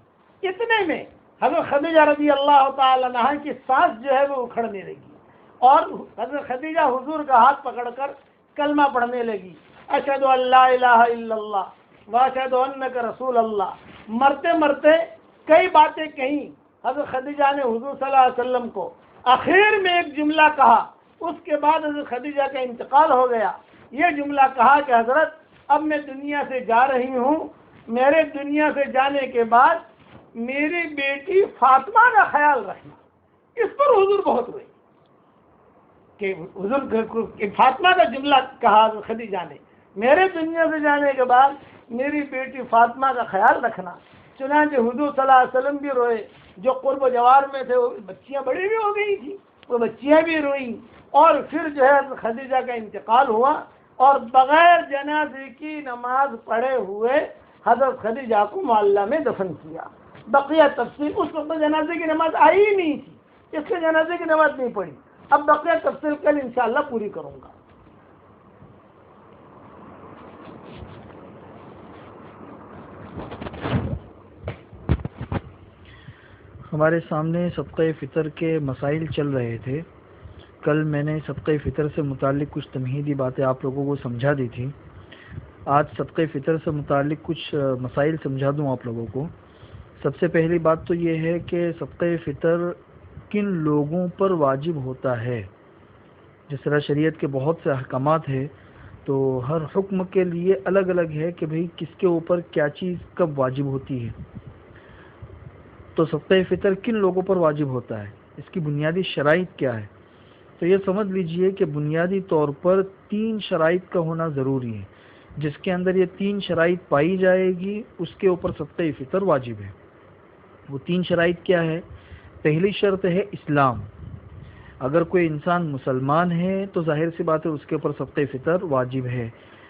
اتنے میں حضرت خدیجہ رضی اللہ تعالی عنہا کی سانس جو ہے وہ اکھڑنے لگی، اور حضرت خدیجہ حضور کا ہاتھ پکڑ کر کلمہ پڑھنے لگی، اشہد ان لا الہ الا اللہ واشہد انک رسول اللہ۔ مرتے مرتے کئی باتیں کہیں حضرت خدیجہ نے حضور صلی اللہ علیہ وسلم کو، آخر میں ایک جملہ کہا، اس کے بعد حضرت خدیجہ کا انتقال ہو گیا۔ یہ جملہ کہا کہ حضرت اب میں دنیا سے جا رہی ہوں، میرے دنیا سے جانے کے بعد میری بیٹی فاطمہ کا خیال رکھنا۔ اس پر حضور بہت ہوئے کہ حضور فاطمہ کا جملہ کہا حضرت خدیجہ نے، میرے دنیا سے جانے کے بعد میری بیٹی فاطمہ کا خیال رکھنا۔ چنانچہ حضور صلی اللہ علیہ وسلم بھی روئے، جو قرب و جوار میں تھے وہ بچیاں بڑی بھی ہو گئی تھیں، وہ بچیاں بھی روئیں، اور پھر جو ہے خدیجہ کا انتقال ہوا، اور بغیر جنازے کی نماز پڑھے ہوئے حضرت خدیجہ کو معلّہ میں دفن کیا۔ بقیہ تفصیل، اس وقت جنازے کی نماز آئی ہی نہیں تھی، اس لیے جنازے کی نماز نہیں پڑھی۔ اب بقیہ تفصیل کل انشاءاللہ پوری کروں گا۔ ہمارے سامنے صدقہ فطر کے مسائل چل رہے تھے۔ کل میں نے صدقہ فطر سے متعلق کچھ تمہیدی باتیں آپ لوگوں کو سمجھا دی تھی۔ آج صدقہ فطر سے متعلق کچھ مسائل سمجھا دوں آپ لوگوں کو۔ سب سے پہلی بات تو یہ ہے کہ صدقہ فطر کن لوگوں پر واجب ہوتا ہے۔ جس طرح شریعت کے بہت سے احکامات ہیں، تو ہر حکم کے لیے الگ الگ ہے کہ بھئی کس کے اوپر کیا چیز کب واجب ہوتی ہے۔ تو صدقہ فطر کن لوگوں پر واجب ہوتا ہے، اس کی بنیادی شرائط کیا ہے؟ تو یہ سمجھ لیجئے کہ بنیادی طور پر 3 شرائط کا ہونا ضروری ہے۔ جس کے اندر یہ 3 شرائط پائی جائے گی اس کے اوپر صدقہ فطر واجب ہے۔ وہ 3 شرائط کیا ہے؟ پہلی شرط ہے اسلام۔ اگر کوئی انسان مسلمان ہے تو ظاہر سی بات ہے اس کے اوپر صدقہ فطر واجب ہے۔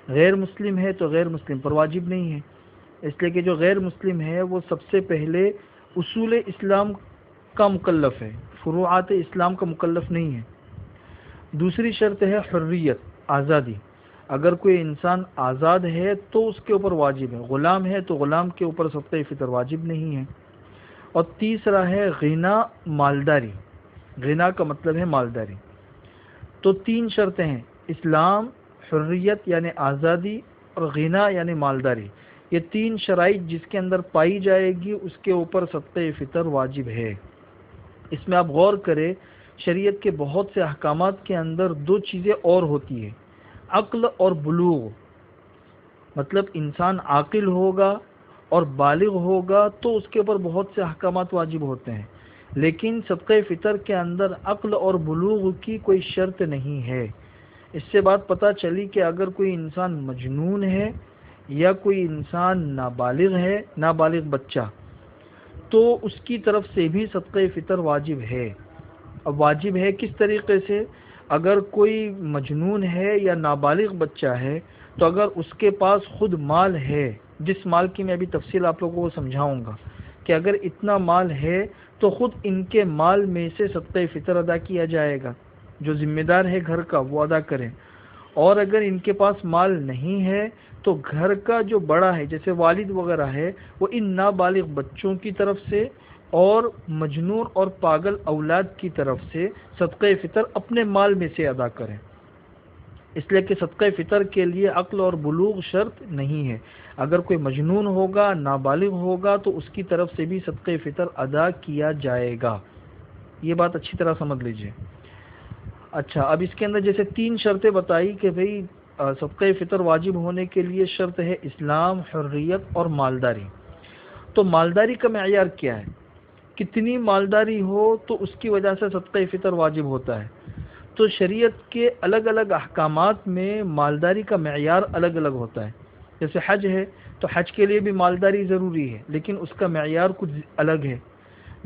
غیر مسلم ہے تو غیر مسلم پر واجب نہیں ہے، اس لیے کہ جو غیر مسلم ہے وہ سب سے پہلے اصول اسلام کا مکلف ہے، فروعات اسلام کا مکلف نہیں ہے۔ دوسری شرط ہے حریت، آزادی۔ اگر کوئی انسان آزاد ہے تو اس کے اوپر واجب ہے، غلام ہے تو غلام کے اوپر صدقہ فطر واجب نہیں ہے۔ اور تیسرا ہے غنا، مالداری۔ غنا کا مطلب ہے مالداری۔ تو 3 شرطیں ہیں، اسلام، حریت یعنی آزادی، اور غنا یعنی مالداری۔ یہ 3 شرائط جس کے اندر پائی جائے گی اس کے اوپر صدقہ فطر واجب ہے۔ اس میں آپ غور کریں، شریعت کے بہت سے احکامات کے اندر 2 چیزیں اور ہوتی ہیں، عقل اور بلوغ۔ مطلب انسان عاقل ہوگا اور بالغ ہوگا تو اس کے اوپر بہت سے احکامات واجب ہوتے ہیں، لیکن صدقہ فطر کے اندر عقل اور بلوغ کی کوئی شرط نہیں ہے۔ اس سے بات پتہ چلی کہ اگر کوئی انسان مجنون ہے یا کوئی انسان نابالغ ہے، نابالغ بچہ، تو اس کی طرف سے بھی صدقہ فطر واجب ہے۔ اب واجب ہے کس طریقے سے؟ اگر کوئی مجنون ہے یا نابالغ بچہ ہے تو اگر اس کے پاس خود مال ہے جس مال کی میں ابھی تفصیل آپ لوگوں کو سمجھاؤں گا کہ اگر اتنا مال ہے تو خود ان کے مال میں سے صدقہ فطر ادا کیا جائے گا، جو ذمہ دار ہے گھر کا وہ ادا کریں. اور اگر ان کے پاس مال نہیں ہے تو گھر کا جو بڑا ہے جیسے والد وغیرہ ہے وہ ان نابالغ بچوں کی طرف سے اور مجنون اور پاگل اولاد کی طرف سے صدقہ فطر اپنے مال میں سے ادا کریں. اس لیے کہ صدقہ فطر کے لیے عقل اور بلوغ شرط نہیں ہے. اگر کوئی مجنون ہوگا، نابالغ ہوگا تو اس کی طرف سے بھی صدقہ فطر ادا کیا جائے گا. یہ بات اچھی طرح سمجھ لیجئے. اچھا، اب اس کے اندر جیسے 3 شرطیں بتائی کہ بھئی صدقہ فطر واجب ہونے کے لیے شرط ہے اسلام، حریت اور مالداری. تو مالداری کا معیار کیا ہے؟ کتنی مالداری ہو تو اس کی وجہ سے صدقہ فطر واجب ہوتا ہے. تو شریعت کے الگ الگ احکامات میں مالداری کا معیار الگ الگ ہوتا ہے. جیسے حج ہے تو حج کے لیے بھی مالداری ضروری ہے لیکن اس کا معیار کچھ الگ ہے.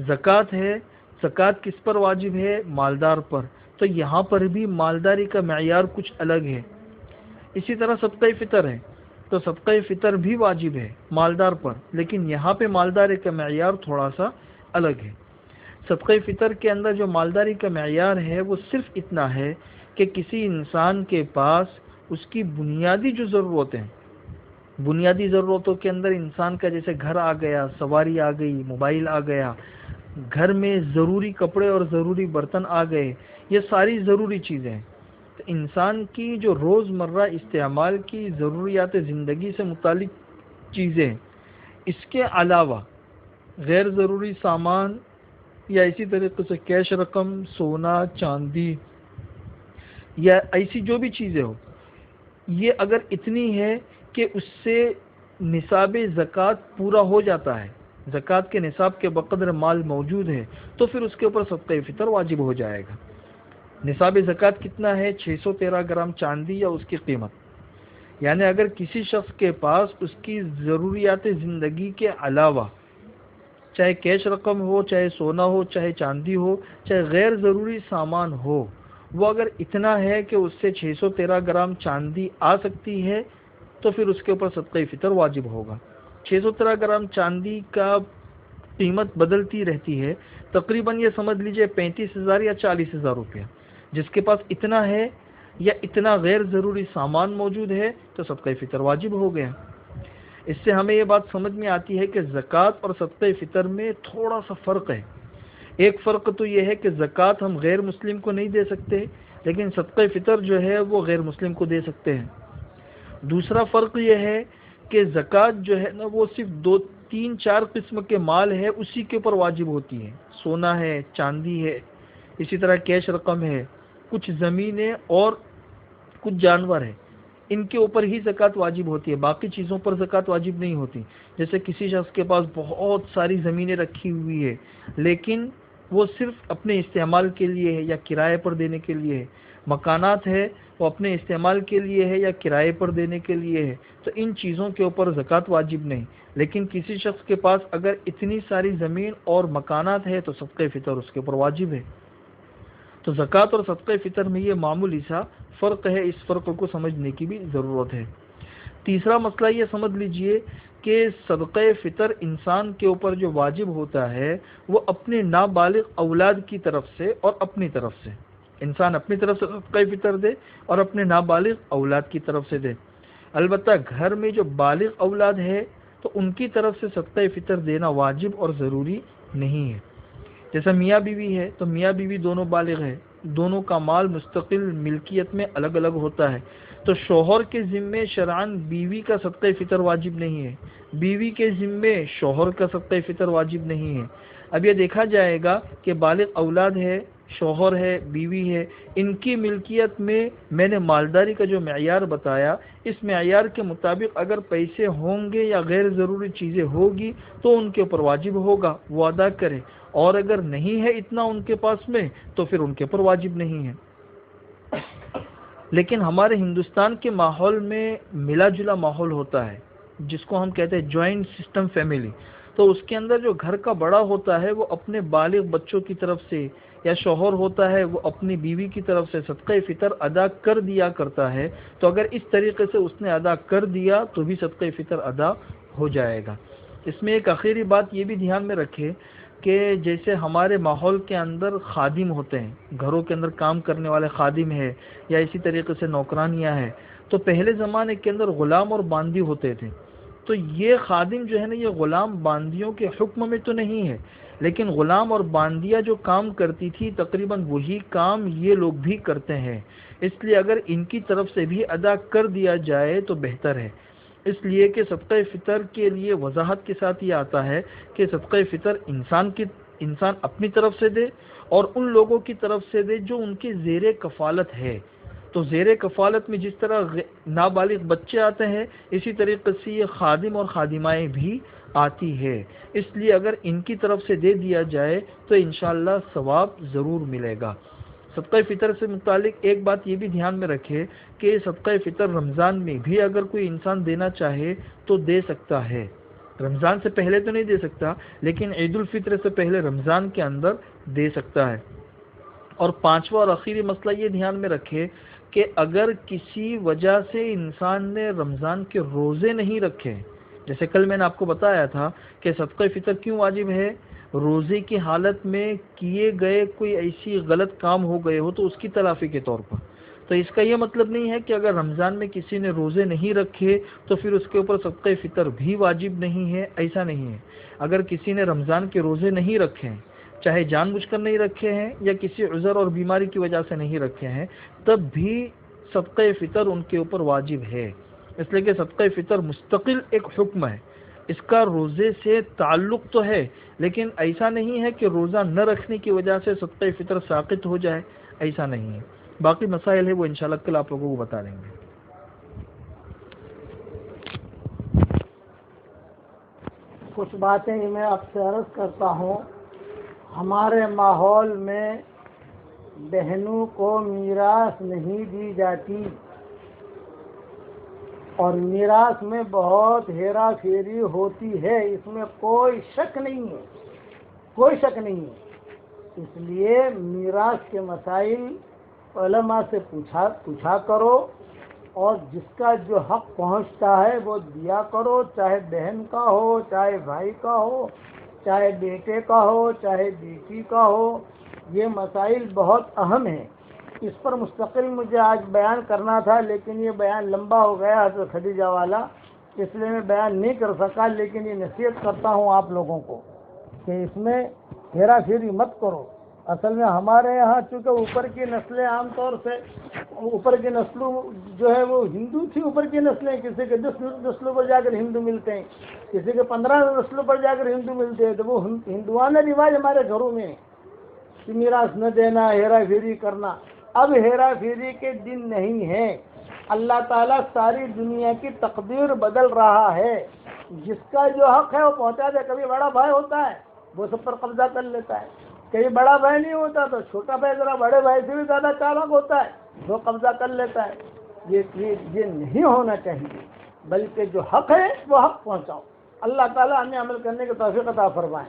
زکوٰۃ ہے، زکوٰۃ کس پر واجب ہے؟ مالدار پر. تو یہاں پر بھی مالداری کا معیار کچھ الگ ہے. اسی طرح صدقہ فطر ہے تو صدقہ فطر بھی واجب ہے مالدار پر، لیکن یہاں پہ مالداری کا معیار تھوڑا سا الگ ہے. صدقہ فطر کے اندر جو مالداری کا معیار ہے وہ صرف اتنا ہے کہ کسی انسان کے پاس اس کی بنیادی جو ضرورتیں، بنیادی ضرورتوں کے اندر انسان کا جیسے گھر آ گیا، سواری آ گئی، موبائل آ گیا، گھر میں ضروری کپڑے اور ضروری برتن آ گئے، یہ ساری ضروری چیزیں ہیں. تو انسان کی جو روزمرہ استعمال کی ضروریات زندگی سے متعلق چیزیں، اس کے علاوہ غیر ضروری سامان یا اسی طریقے سے کیش رقم، سونا، چاندی یا ایسی جو بھی چیزیں ہو، یہ اگر اتنی ہے کہ اس سے نصاب زکوٰۃ پورا ہو جاتا ہے، زکوٰۃ کے نصاب کے بقدر مال موجود ہے تو پھر اس کے اوپر صدقہ فطر واجب ہو جائے گا. نصاب زکوٰۃ کتنا ہے؟ 613 گرام چاندی یا اس کی قیمت. یعنی اگر کسی شخص کے پاس اس کی ضروریات زندگی کے علاوہ چاہے کیش رقم ہو، چاہے سونا ہو، چاہے چاندی ہو، چاہے غیر ضروری سامان ہو، وہ اگر اتنا ہے کہ اس سے 613 گرام چاندی آ سکتی ہے تو پھر اس کے اوپر صدقہ فطر واجب ہوگا. 613 گرام چاندی کا قیمت بدلتی رہتی ہے، تقریباً یہ سمجھ لیجئے 35,000 یا 40,000 روپیہ. جس کے پاس اتنا ہے یا اتنا غیر ضروری سامان موجود ہے تو صدقہ فطر واجب ہو گیا. اس سے ہمیں یہ بات سمجھ میں آتی ہے کہ زکوٰۃ اور صدقہ فطر میں تھوڑا سا فرق ہے. ایک فرق تو یہ ہے کہ زکوٰۃ ہم غیر مسلم کو نہیں دے سکتے، لیکن صدقہ فطر جو ہے وہ غیر مسلم کو دے سکتے ہیں. دوسرا فرق یہ ہے کہ زکوٰۃ جو ہے نا وہ صرف 2 3 4 قسم کے مال ہے اسی کے اوپر واجب ہوتی ہے. سونا ہے، چاندی ہے، اسی طرح کیش رقم ہے، کچھ زمینیں اور کچھ جانور ہیں، ان کے اوپر ہی زکوٰۃ واجب ہوتی ہے. باقی چیزوں پر زکوٰۃ واجب نہیں ہوتی. جیسے کسی شخص کے پاس بہت ساری زمینیں رکھی ہوئی ہے لیکن وہ صرف اپنے استعمال کے لیے ہے یا کرائے پر دینے کے لیے ہے. مکانات ہے وہ اپنے استعمال کے لیے ہے یا کرائے پر دینے کے لیے ہے، تو ان چیزوں کے اوپر زکوٰۃ واجب نہیں. لیکن کسی شخص کے پاس اگر اتنی ساری زمین اور مکانات ہے تو صدقہ فطر اس کے اوپر واجب ہے. تو زکوٰۃ اور صدقہ فطر میں یہ معمولی سا فرق ہے، اس فرق کو سمجھنے کی بھی ضرورت ہے. تیسرا مسئلہ یہ سمجھ لیجئے کہ صدقہ فطر انسان کے اوپر جو واجب ہوتا ہے وہ اپنے نابالغ اولاد کی طرف سے اور اپنی طرف سے. انسان اپنی طرف سے صدقہ فطر دے اور اپنے نابالغ اولاد کی طرف سے دے. البتہ گھر میں جو بالغ اولاد ہے تو ان کی طرف سے صدقہ فطر دینا واجب اور ضروری نہیں ہے. جیسا میاں بیوی ہے تو میاں بیوی دونوں بالغ ہیں، دونوں کا مال مستقل ملکیت میں الگ الگ ہوتا ہے، تو شوہر کے ذمے شرعاً بیوی کا صدقہ فطر واجب نہیں ہے، بیوی کے ذمے شوہر کا صدقہ فطر واجب نہیں ہے. اب یہ دیکھا جائے گا کہ بالغ اولاد ہے، شوہر ہے، بیوی ہے، ان کی ملکیت میں نے مالداری کا جو معیار بتایا، اس معیار کے مطابق اگر پیسے ہوں گے یا غیر ضروری چیزیں ہوگی تو ان کے اوپر واجب ہوگا وہ ادا کرے، اور اگر نہیں ہے اتنا ان کے پاس میں تو پھر ان کے اوپر واجب نہیں ہے. لیکن ہمارے ہندوستان کے ماحول میں ملا جلا ماحول ہوتا ہے جس کو ہم کہتے ہیں جوائنٹ سسٹم فیملی. تو اس کے اندر جو گھر کا بڑا ہوتا ہے وہ اپنے بالغ بچوں کی طرف سے یا شوہر ہوتا ہے وہ اپنی بیوی کی طرف سے صدقہ فطر ادا کر دیا کرتا ہے، تو اگر اس طریقے سے اس نے ادا کر دیا تو بھی صدقہ فطر ادا ہو جائے گا۔ اس میں ایک آخری بات یہ بھی دھیان میں رکھے کہ جیسے ہمارے ماحول کے اندر خادم ہوتے ہیں، گھروں کے اندر کام کرنے والے خادم ہیں یا اسی طریقے سے نوکرانیاں ہیں، تو پہلے زمانے کے اندر غلام اور باندی ہوتے تھے، تو یہ خادم جو ہے نا، یہ غلام باندیوں کے حکم میں تو نہیں ہے، لیکن غلام اور باندیاں جو کام کرتی تھی تقریباً وہی کام یہ لوگ بھی کرتے ہیں، اس لیے اگر ان کی طرف سے بھی ادا کر دیا جائے تو بہتر ہے۔ اس لیے کہ صدقہ فطر کے لیے وضاحت کے ساتھ یہ آتا ہے کہ صدقہ فطر انسان اپنی طرف سے دے اور ان لوگوں کی طرف سے دے جو ان کے زیر کفالت ہے۔ تو زیر کفالت میں جس طرح نابالغ بچے آتے ہیں، اسی طریقے سے یہ خادم اور خادمائیں بھی آتی ہے، اس لیے اگر ان کی طرف سے دے دیا جائے تو انشاءاللہ ثواب ضرور ملے گا۔ صدقہ فطر سے متعلق ایک بات یہ بھی دھیان میں رکھے کہ صدقہ فطر رمضان میں بھی اگر کوئی انسان دینا چاہے تو دے سکتا ہے، رمضان سے پہلے تو نہیں دے سکتا، لیکن عید الفطر سے پہلے رمضان کے اندر دے سکتا ہے۔ اور پانچواں اور آخری مسئلہ یہ دھیان میں رکھے کہ اگر کسی وجہ سے انسان نے رمضان کے روزے نہیں رکھے، جیسے کل میں نے آپ کو بتایا تھا کہ صدقہ فطر کیوں واجب ہے، روزے کی حالت میں کیے گئے کوئی ایسی غلط کام ہو گئے ہو تو اس کی تلافی کے طور پر، تو اس کا یہ مطلب نہیں ہے کہ اگر رمضان میں کسی نے روزے نہیں رکھے تو پھر اس کے اوپر صدقہ فطر بھی واجب نہیں ہے، ایسا نہیں ہے۔ اگر کسی نے رمضان کے روزے نہیں رکھے ہیں، چاہے جان بوجھ کر نہیں رکھے ہیں یا کسی عذر اور بیماری کی وجہ سے نہیں رکھے ہیں، تب بھی صدقہ فطر ان کے اوپر واجب ہے، اس لیے کہ صدقہ فطر مستقل ایک حکم ہے، اس کا روزے سے تعلق تو ہے، لیکن ایسا نہیں ہے کہ روزہ نہ رکھنے کی وجہ سے صدقہ فطر ساقط ہو جائے، ایسا نہیں ہے۔ باقی مسائل ہے وہ انشاءاللہ کل آپ لوگوں کو بتا دیں گے۔ کچھ باتیں میں آپ سے عرض کرتا ہوں۔ ہمارے ماحول میں بہنوں کو میراث نہیں دی جاتی اور میراث میں بہت ہیرا پھیری ہوتی ہے، اس میں کوئی شک نہیں ہے، کوئی شک نہیں ہے۔ اس لیے میراث کے مسائل علماء سے پوچھا کرو اور جس کا جو حق پہنچتا ہے وہ دیا کرو، چاہے بہن کا ہو، چاہے بھائی کا ہو، چاہے بیٹے کا ہو، چاہے بیٹی کا ہو۔ یہ مسائل بہت اہم ہیں، اس پر مستقل مجھے آج بیان کرنا تھا، لیکن یہ بیان لمبا ہو گیا حضرت خدیجہ والا، اس لیے میں بیان نہیں کر سکا، لیکن یہ نصیحت کرتا ہوں آپ لوگوں کو کہ اس میں ہیرا پھیری مت کرو۔ اصل میں ہمارے یہاں چونکہ اوپر کی نسلیں عام طور سے اوپر کی نسلوں جو ہے وہ ہندو تھی، اوپر کی نسلیں کسی کے 10 نسلوں پر جا کر ہندو ملتے ہیں، کسی کے 15 نسلوں پر جا کر ہندو ملتے ہیں، تو وہ ہندوانہ رواج ہمارے گھروں میں کہ میراث نہ دینا، ہیرا پھیری کرنا۔ اب ہیرا پھیری کے دن نہیں ہے، اللہ تعالیٰ ساری دنیا کی تقدیر بدل رہا ہے، جس کا جو حق ہے وہ پہنچا دے۔ کبھی بڑا بھائی ہوتا ہے وہ سب پر قبضہ کر لیتا ہے، کہیں بڑا بھائی نہیں ہوتا تو چھوٹا بھائی ذرا بڑے بھائی سے بھی زیادہ چالاک ہوتا ہے، وہ قبضہ کر لیتا ہے۔ یہ نہیں ہونا چاہیے، بلکہ جو حق ہے وہ حق پہنچاؤ۔ اللہ تعالیٰ ہمیں عمل کرنے کی توفیق عطا فرمائے۔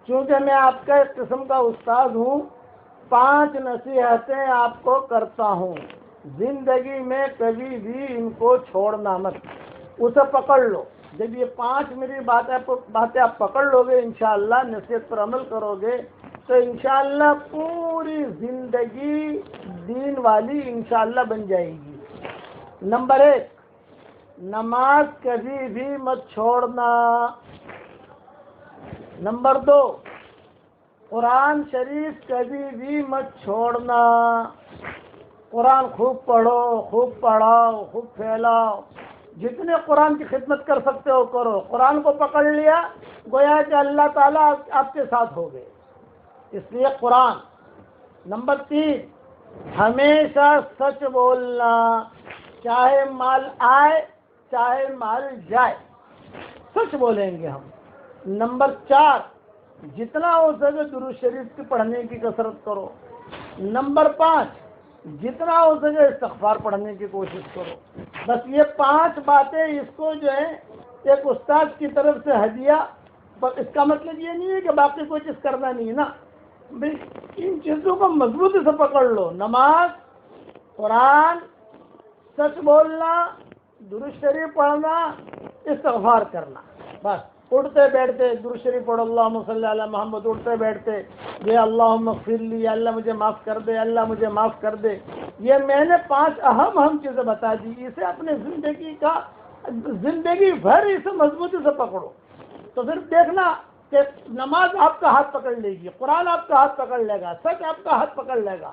چونکہ میں آپ کا ایک قسم کا استاد ہوں، 5 نصیحتیں آپ کو کرتا ہوں، زندگی میں کبھی بھی ان کو چھوڑنا مت، اسے پکڑ لو۔ جب یہ 5 میری باتیں آپ پکڑ لو گے، انشاءاللہ نصیحت پر عمل کرو گے تو انشاءاللہ پوری زندگی دین والی انشاءاللہ بن جائے گی۔ نمبر 1، نماز کبھی بھی مت چھوڑنا۔ نمبر 2، قرآن شریف کبھی بھی مت چھوڑنا۔ قرآن خوب پڑھو، خوب پڑھاؤ، خوب پھیلاؤ، جتنے قرآن کی خدمت کر سکتے ہو کرو۔ قرآن کو پکڑ لیا گویا کہ اللہ تعالیٰ آپ کے ساتھ ہو گئے، اس لیے قرآن۔ نمبر 3، ہمیشہ سچ بولنا، چاہے مال آئے چاہے مال جائے، سچ بولیں گے ہم۔ نمبر 4، جتنا ہو سکے درود شریف کی پڑھنے کی کثرت کرو۔ نمبر 5، جتنا ہو سکے استغفار پڑھنے کی کوشش کرو۔ بس یہ 5 باتیں اس کو جو ہے ایک استاد کی طرف سے ہدیہ، اس کا مطلب یہ نہیں ہے کہ باقی کوئی چیز کرنا نہیں ہے نا، ان چیزوں کو مضبوطی سے پکڑ لو، نماز، قرآن، سچ بولنا، درود شریف پڑھنا، استغفار کرنا، بس اٹھتے بیٹھتے درود شریف پڑھو، اللہم صلی علی محمد، اٹھتے بیٹھتے یہ اللہم اغفر لی، اللہ مجھے معاف کر دے، اللہ مجھے معاف کر دے. یہ میں نے 5 اہم چیزیں بتا دی، اسے اپنے زندگی بھر اسے مضبوطی سے پکڑو تو پھر دیکھنا کہ نماز آپ کا ہاتھ پکڑ لے گی، قرآن آپ کا ہاتھ پکڑ لے گا، سچ آپ کا ہاتھ پکڑ لے گا،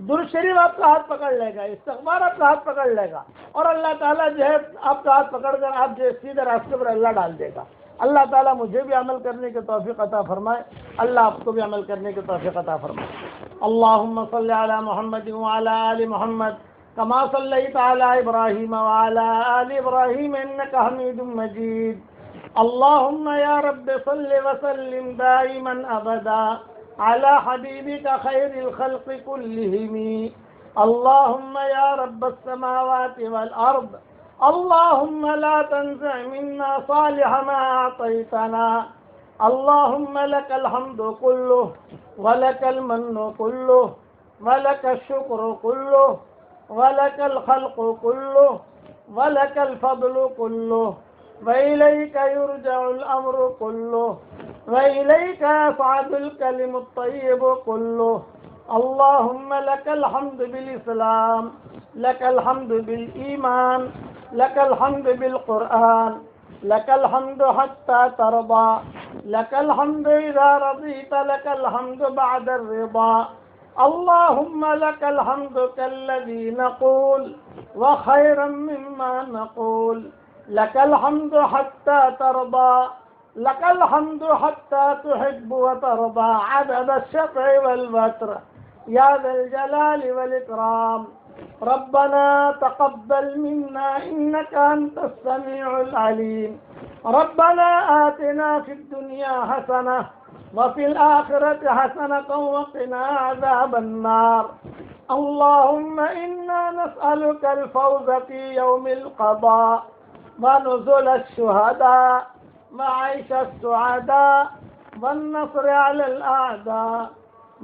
درود شریف آپ کا ہاتھ پکڑ لے گا، استغفار آپ کا ہاتھ پکڑ لے گا، اور اللہ تعالیٰ جو ہے آپ کا ہاتھ پکڑ کر آپ جو سیدھے راستے پر اللہ ڈال دے گا. اللہ تعالیٰ مجھے بھی عمل کرنے کی توفیق عطا فرمائے، اللہ آپ کو بھی عمل کرنے کی توفیق عطا فرمائے. اللہم صلی علی محمد وعلی آل محمد کما صلیت علی ابراہیم وعلی آل ابراہیم انک حمید مجید. اللہم یا رب صلی وسلم دائما ابدا علی حبیبک خیر الخلق کلہم. اللہم یا رب السماوات والارض اللهم لا تنزع منا صالح ما أعطيتنا. اللهم لك الحمد كله ولك المن كله ولك الشكر كله ولك الخلق كله ولك الفضل كله وإليك يرجع الأمر كله وإليك يصعد الكلم الطيب كله. اللهم لك الحمد بالإسلام، لك الحمد بالإيمان، لك الحمد بالقرآن، لك الحمد حتى ترضى، لك الحمد إذا رضيت، لك الحمد بعد الرضا. اللهم لك الحمد كالذي نقول وخيرا مما نقول. لك الحمد حتى ترضى، لك الحمد حتى تحب وترضى عدد الشفع والوتر يا ذا الجلال والإكرام. ربنا تقبل منا إنك أنت السميع العليم. ربنا آتنا في الدنيا حسنة وفي الآخرة حسنة وقنا عذاب النار. اللهم إنا نسألك الفوز في يوم القضاء ونزل الشهداء وعيش السعداء والنصر على الأعداء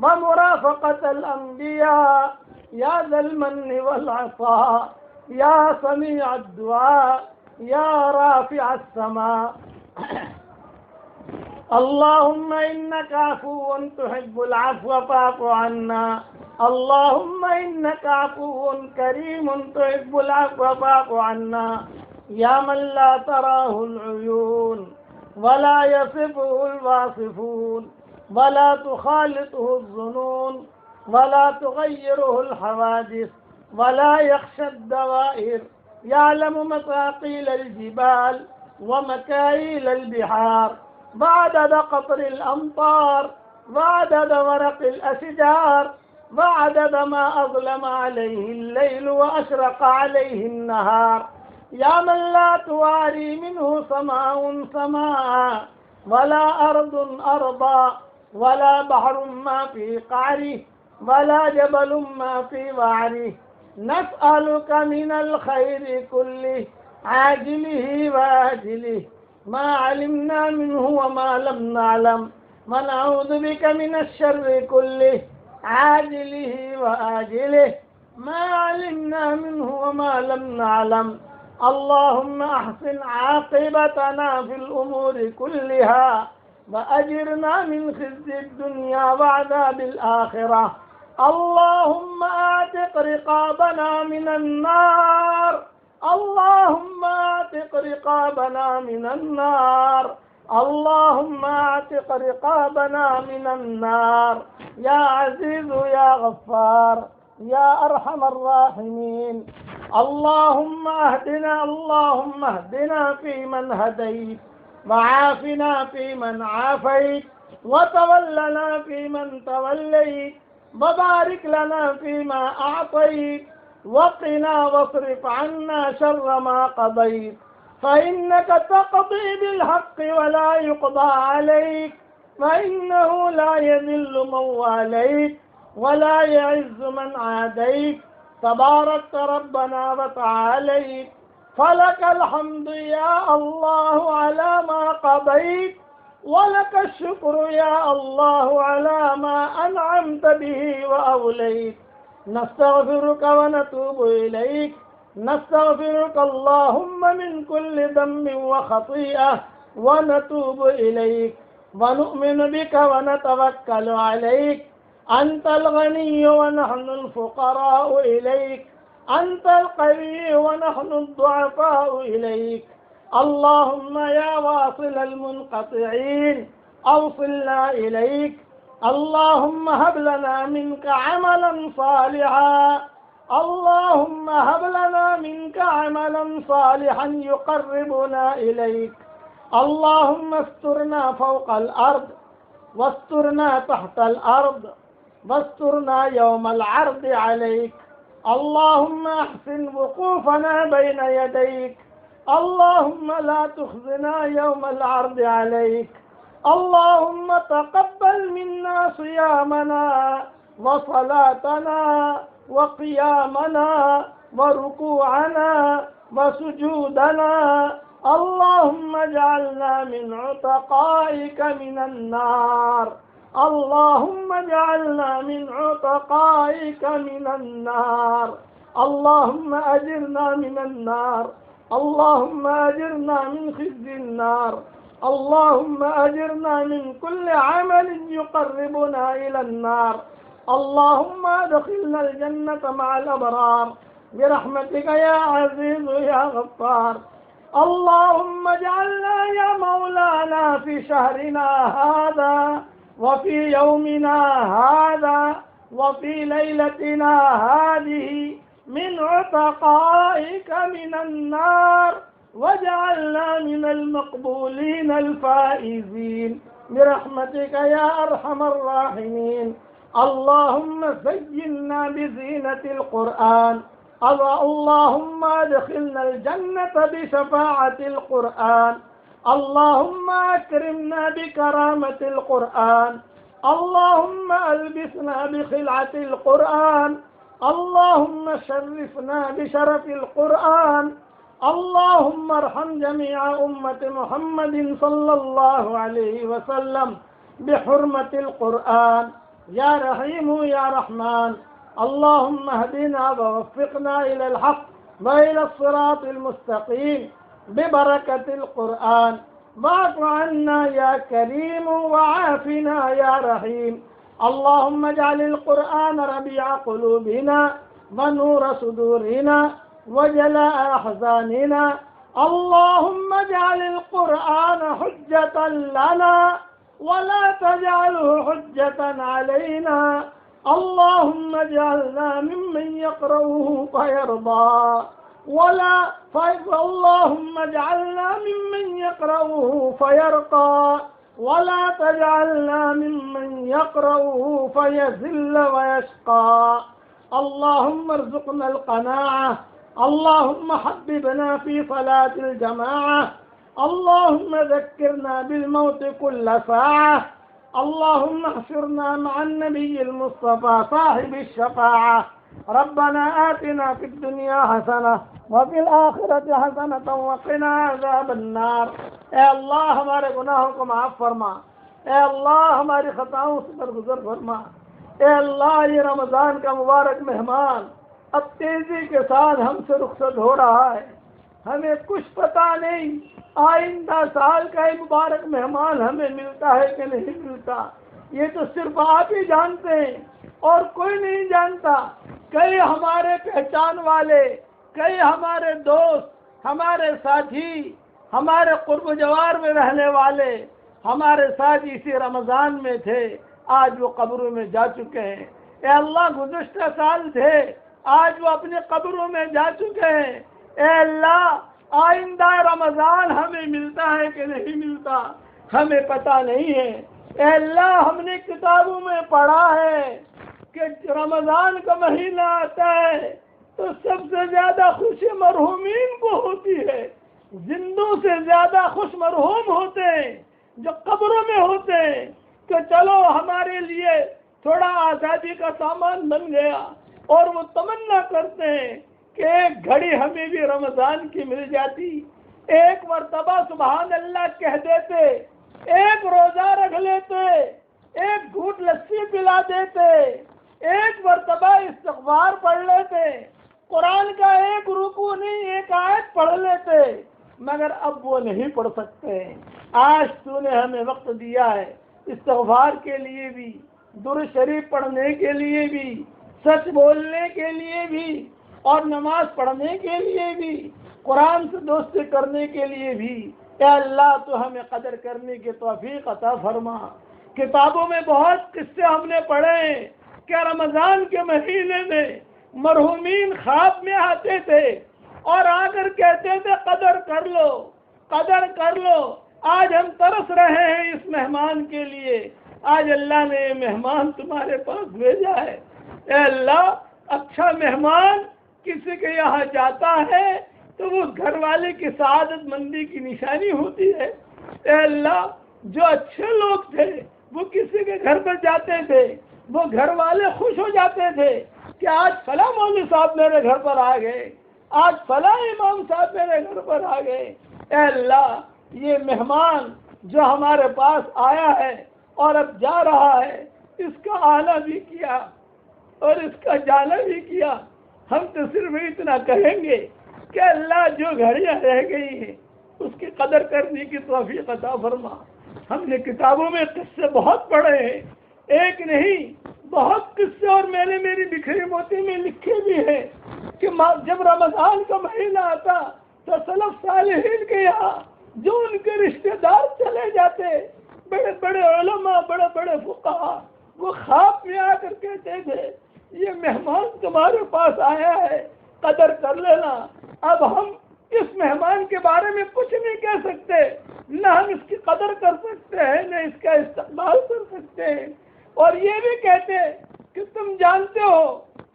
ومرافقة الأنبياء يا ذا المن والعطاء يا سميع الدعاء يا رافع السماء. اللهم إنك عفو تحب العفو فاعف عنا. اللهم إنك عفو كريم تحب العفو فاعف عنا. يا من لا تراه العيون ولا يصفه الواصفون ولا تخالطه الظنون ولا تغيره الحوادث ولا يخشى الدوائر. يعلم مثاقيل الجبال ومكاييل البحار وعدد قطر الأمطار وعدد ورق الأشجار وعدد ما أظلم عليه الليل وأشرق عليه النهار. يا من لا تواري منه سماء سماء ولا أرض أرضا ولا بحر ما في قعره ولا جبل ما في وعره. نسألك من الخير كله عاجله وآجله ما علمنا منه وما لم نعلم ونعوذ بك من الشر كله عاجله وآجله ما علمنا منه وما لم نعلم. اللهم أحسن عاقبتنا في الأمور كلها وأجرنا من خزي الدنيا وعذاب الآخرة. اللهم اعتق رقابنا من النار. اللهم اعتق رقابنا من النار. اللهم اعتق رقابنا من النار يا عزيز يا غفار يا أرحم الراحمين. اللهم اهدنا فيمن هديت وعافنا فيمن عافيت وتولنا فيمن توليت وبارك لنا فيما أعطيت وقنا واصرف عنا شر ما قضيت فإنك تقضي بالحق ولا يقضى عليك فإنه لا يذل من واليت ولا يعز من عاديت تبارك ربنا وتعاليت. فلك الحمد يا الله على ما قضيت ولك الشكر يا الله على ما أنعمت به وأوليت. نستغفرك ونتوب إليك. نستغفرك اللهم من كل ذنب وخطيئة ونتوب إليك ونؤمن بك ونتوكل عليك. أنت الغني ونحن الفقراء إليك. أنت القوي ونحن الضعفاء إليك. اللهم يا واصل المنقطعين أوصلنا إليك. اللهم هب لنا منك عملا صالحا. اللهم هب لنا منك عملا صالحا يقربنا إليك. اللهم استرنا فوق الأرض واسترنا تحت الأرض واسترنا يوم العرض عليك. اللهم احسن وقوفنا بين يديك. اللهم لا تخزنا يوم العرض عليك. اللهم تقبل منا صيامنا وصلاتنا وقيامنا وركوعنا وسجودنا. اللهم اجعلنا من عتقائك من النار. اللهم اجعلنا من عتقائك من النار. اللهم أجرنا من النار. اللهم أجرنا من خزي النار. اللهم أجرنا من كل عمل يقربنا إلى النار. اللهم أدخلنا الجنة مع الأبرار برحمتك يا عزيز يا غفار. اللهم اجعلنا يا مولانا في شهرنا هذا وفي يومنا هذا وفي ليلتنا هذه من عتقائك من النار، واجعلنا من المقبولين الفائزين برحمتك يا أرحم الراحمين. اللهم زينا بزينة القرآن. اللهم ادخلنا الجنة بشفاعة القرآن. اللهم أكرمنا بكرامة القرآن. اللهم ألبسنا بخلعة القرآن. اللهم شرفنا بشرف القرآن. اللهم ارحم جميع أمة محمد صلى الله عليه وسلم بحرمة القرآن يا رحيم يا رحمن. اللهم اهدنا ووفقنا إلى الحق وإلى الصراط المستقيم ببركة القرآن. واعف عنا يا كريم وعافنا يا رحيم. اللهم اجعل القرآن ربيع قلوبنا ونور صدورنا وجلاء أحزاننا. اللهم اجعل القرآن حجة لنا ولا تجعله حجة علينا. اللهم اجعلنا ممن يقرأه فيرضى اللهم اجعلنا ممن يقرأه فيرقى ولا تجعلنا ممن يقرأه فيذل ويشقى. اللهم ارزقنا القناعة. اللهم حببنا في صلاة الجماعة. اللهم ذكرنا بالموت كل ساعة. اللهم احشرنا مع النبي المصطفى صاحب الشفاعة. ربنا آتنا في الدنيا حسنة وفي الآخرة حسنة وقنا عذاب النار. اے اللہ ہمارے گناہوں کو معاف فرما. اے اللہ ہماری خطاؤں سے درگزر فرما. اے اللہ یہ رمضان کا مبارک مہمان اب تیزی کے ساتھ ہم سے رخصت ہو رہا ہے. ہمیں کچھ پتہ نہیں آئندہ سال کا یہ مبارک مہمان ہمیں ملتا ہے کہ نہیں ملتا. یہ تو صرف آپ ہی جانتے ہیں اور کوئی نہیں جانتا. کئی ہمارے پہچان والے، کئی ہمارے دوست، ہمارے ساتھی، ہمارے قرب و جوار میں رہنے والے ہمارے ساتھ اسی رمضان میں تھے، آج وہ قبروں میں جا چکے ہیں. اے اللہ گزشتہ سال تھے، آج وہ اپنے قبروں میں جا چکے ہیں. اے اللہ آئندہ رمضان ہمیں ملتا ہے کہ نہیں ملتا ہمیں پتہ نہیں ہے. اے اللہ ہم نے کتابوں میں پڑھا ہے کہ رمضان کا مہینہ آتا ہے تو سب سے زیادہ خوشی مرحومین کو ہوتی ہے. زندوں سے زیادہ خوش مرحوم ہوتے ہیں جو قبروں میں ہوتے ہیں کہ چلو ہمارے لیے تھوڑا آزادی کا سامان بن گیا، اور وہ تمنا کرتے ہیں کہ ایک گھڑی ہمیں بھی رمضان کی مل جاتی. ایک مرتبہ سبحان اللہ کہہ دیتے ایک روزہ رکھ لیتے، ایک گھوٹ لسی پلا دیتے، ایک مرتبہ استغفار پڑھ لیتے، قرآن کا ایک رکوع نہیں ایک آیت پڑھ لیتے، مگر اب وہ نہیں پڑھ سکتے۔ آج تو نے ہمیں وقت دیا ہے استغفار کے لیے بھی، درود شریف پڑھنے کے لیے بھی، سچ بولنے کے لیے بھی، اور نماز پڑھنے کے لیے بھی، قرآن سے دوستی کرنے کے لیے بھی۔ اے اللہ تو ہمیں قدر کرنے کی توفیق عطا فرما۔ کتابوں میں بہت قصے ہم نے پڑھے ہیں کہ رمضان کے مہینے میں مرحومین خواب میں آتے تھے اور آ کر کہتے تھے قدر کر لو، قدر کر لو۔ آج ہم ترس رہے ہیں اس مہمان کے لیے، آج اللہ نے یہ مہمان تمہارے پاس بھیجا ہے۔ اے اللہ، اچھا مہمان کسی کے یہاں جاتا ہے تو وہ گھر والے کی سعادت مندی کی نشانی ہوتی ہے۔ اے اللہ، جو اچھے لوگ تھے وہ کسی کے گھر پر جاتے تھے، وہ گھر والے خوش ہو جاتے تھے کہ آج فلاں مولوی صاحب میرے گھر پر آ گئے، آج فلاں امام صاحب میرے گھر پر آ گئے۔ اے اللہ، یہ مہمان جو ہمارے پاس آیا ہے اور اب جا رہا ہے، اس کا آنا بھی کیا اور اس کا جانا بھی کیا۔ ہم تو صرف اتنا کہیں گے کہ اللہ جو گھڑیاں رہ گئی ہیں اس کی قدر کرنے کی توفیق عطا فرما۔ ہم نے کتابوں میں قصے بہت پڑھے ہیں، ایک نہیں بہت قصے، اور میں نے میری بکھری موتی میں لکھے بھی ہیں کہ جب رمضان کا مہینہ آتا تو سلف صالحین کے یہاں جو ان کے رشتہ دار چلے جاتے، بڑے بڑے علماء، بڑے بڑے فقہاء، وہ خواب میں آ کر کہتے تھے یہ مہمان تمہارے پاس آیا ہے، قدر کر لینا۔ اب ہم اس مہمان کے بارے میں کچھ نہیں کہہ سکتے، نہ ہم اس کی قدر کر سکتے ہیں نہ اس کا استقبال کر سکتے ہیں، اور یہ بھی کہتے کہ تم جانتے ہو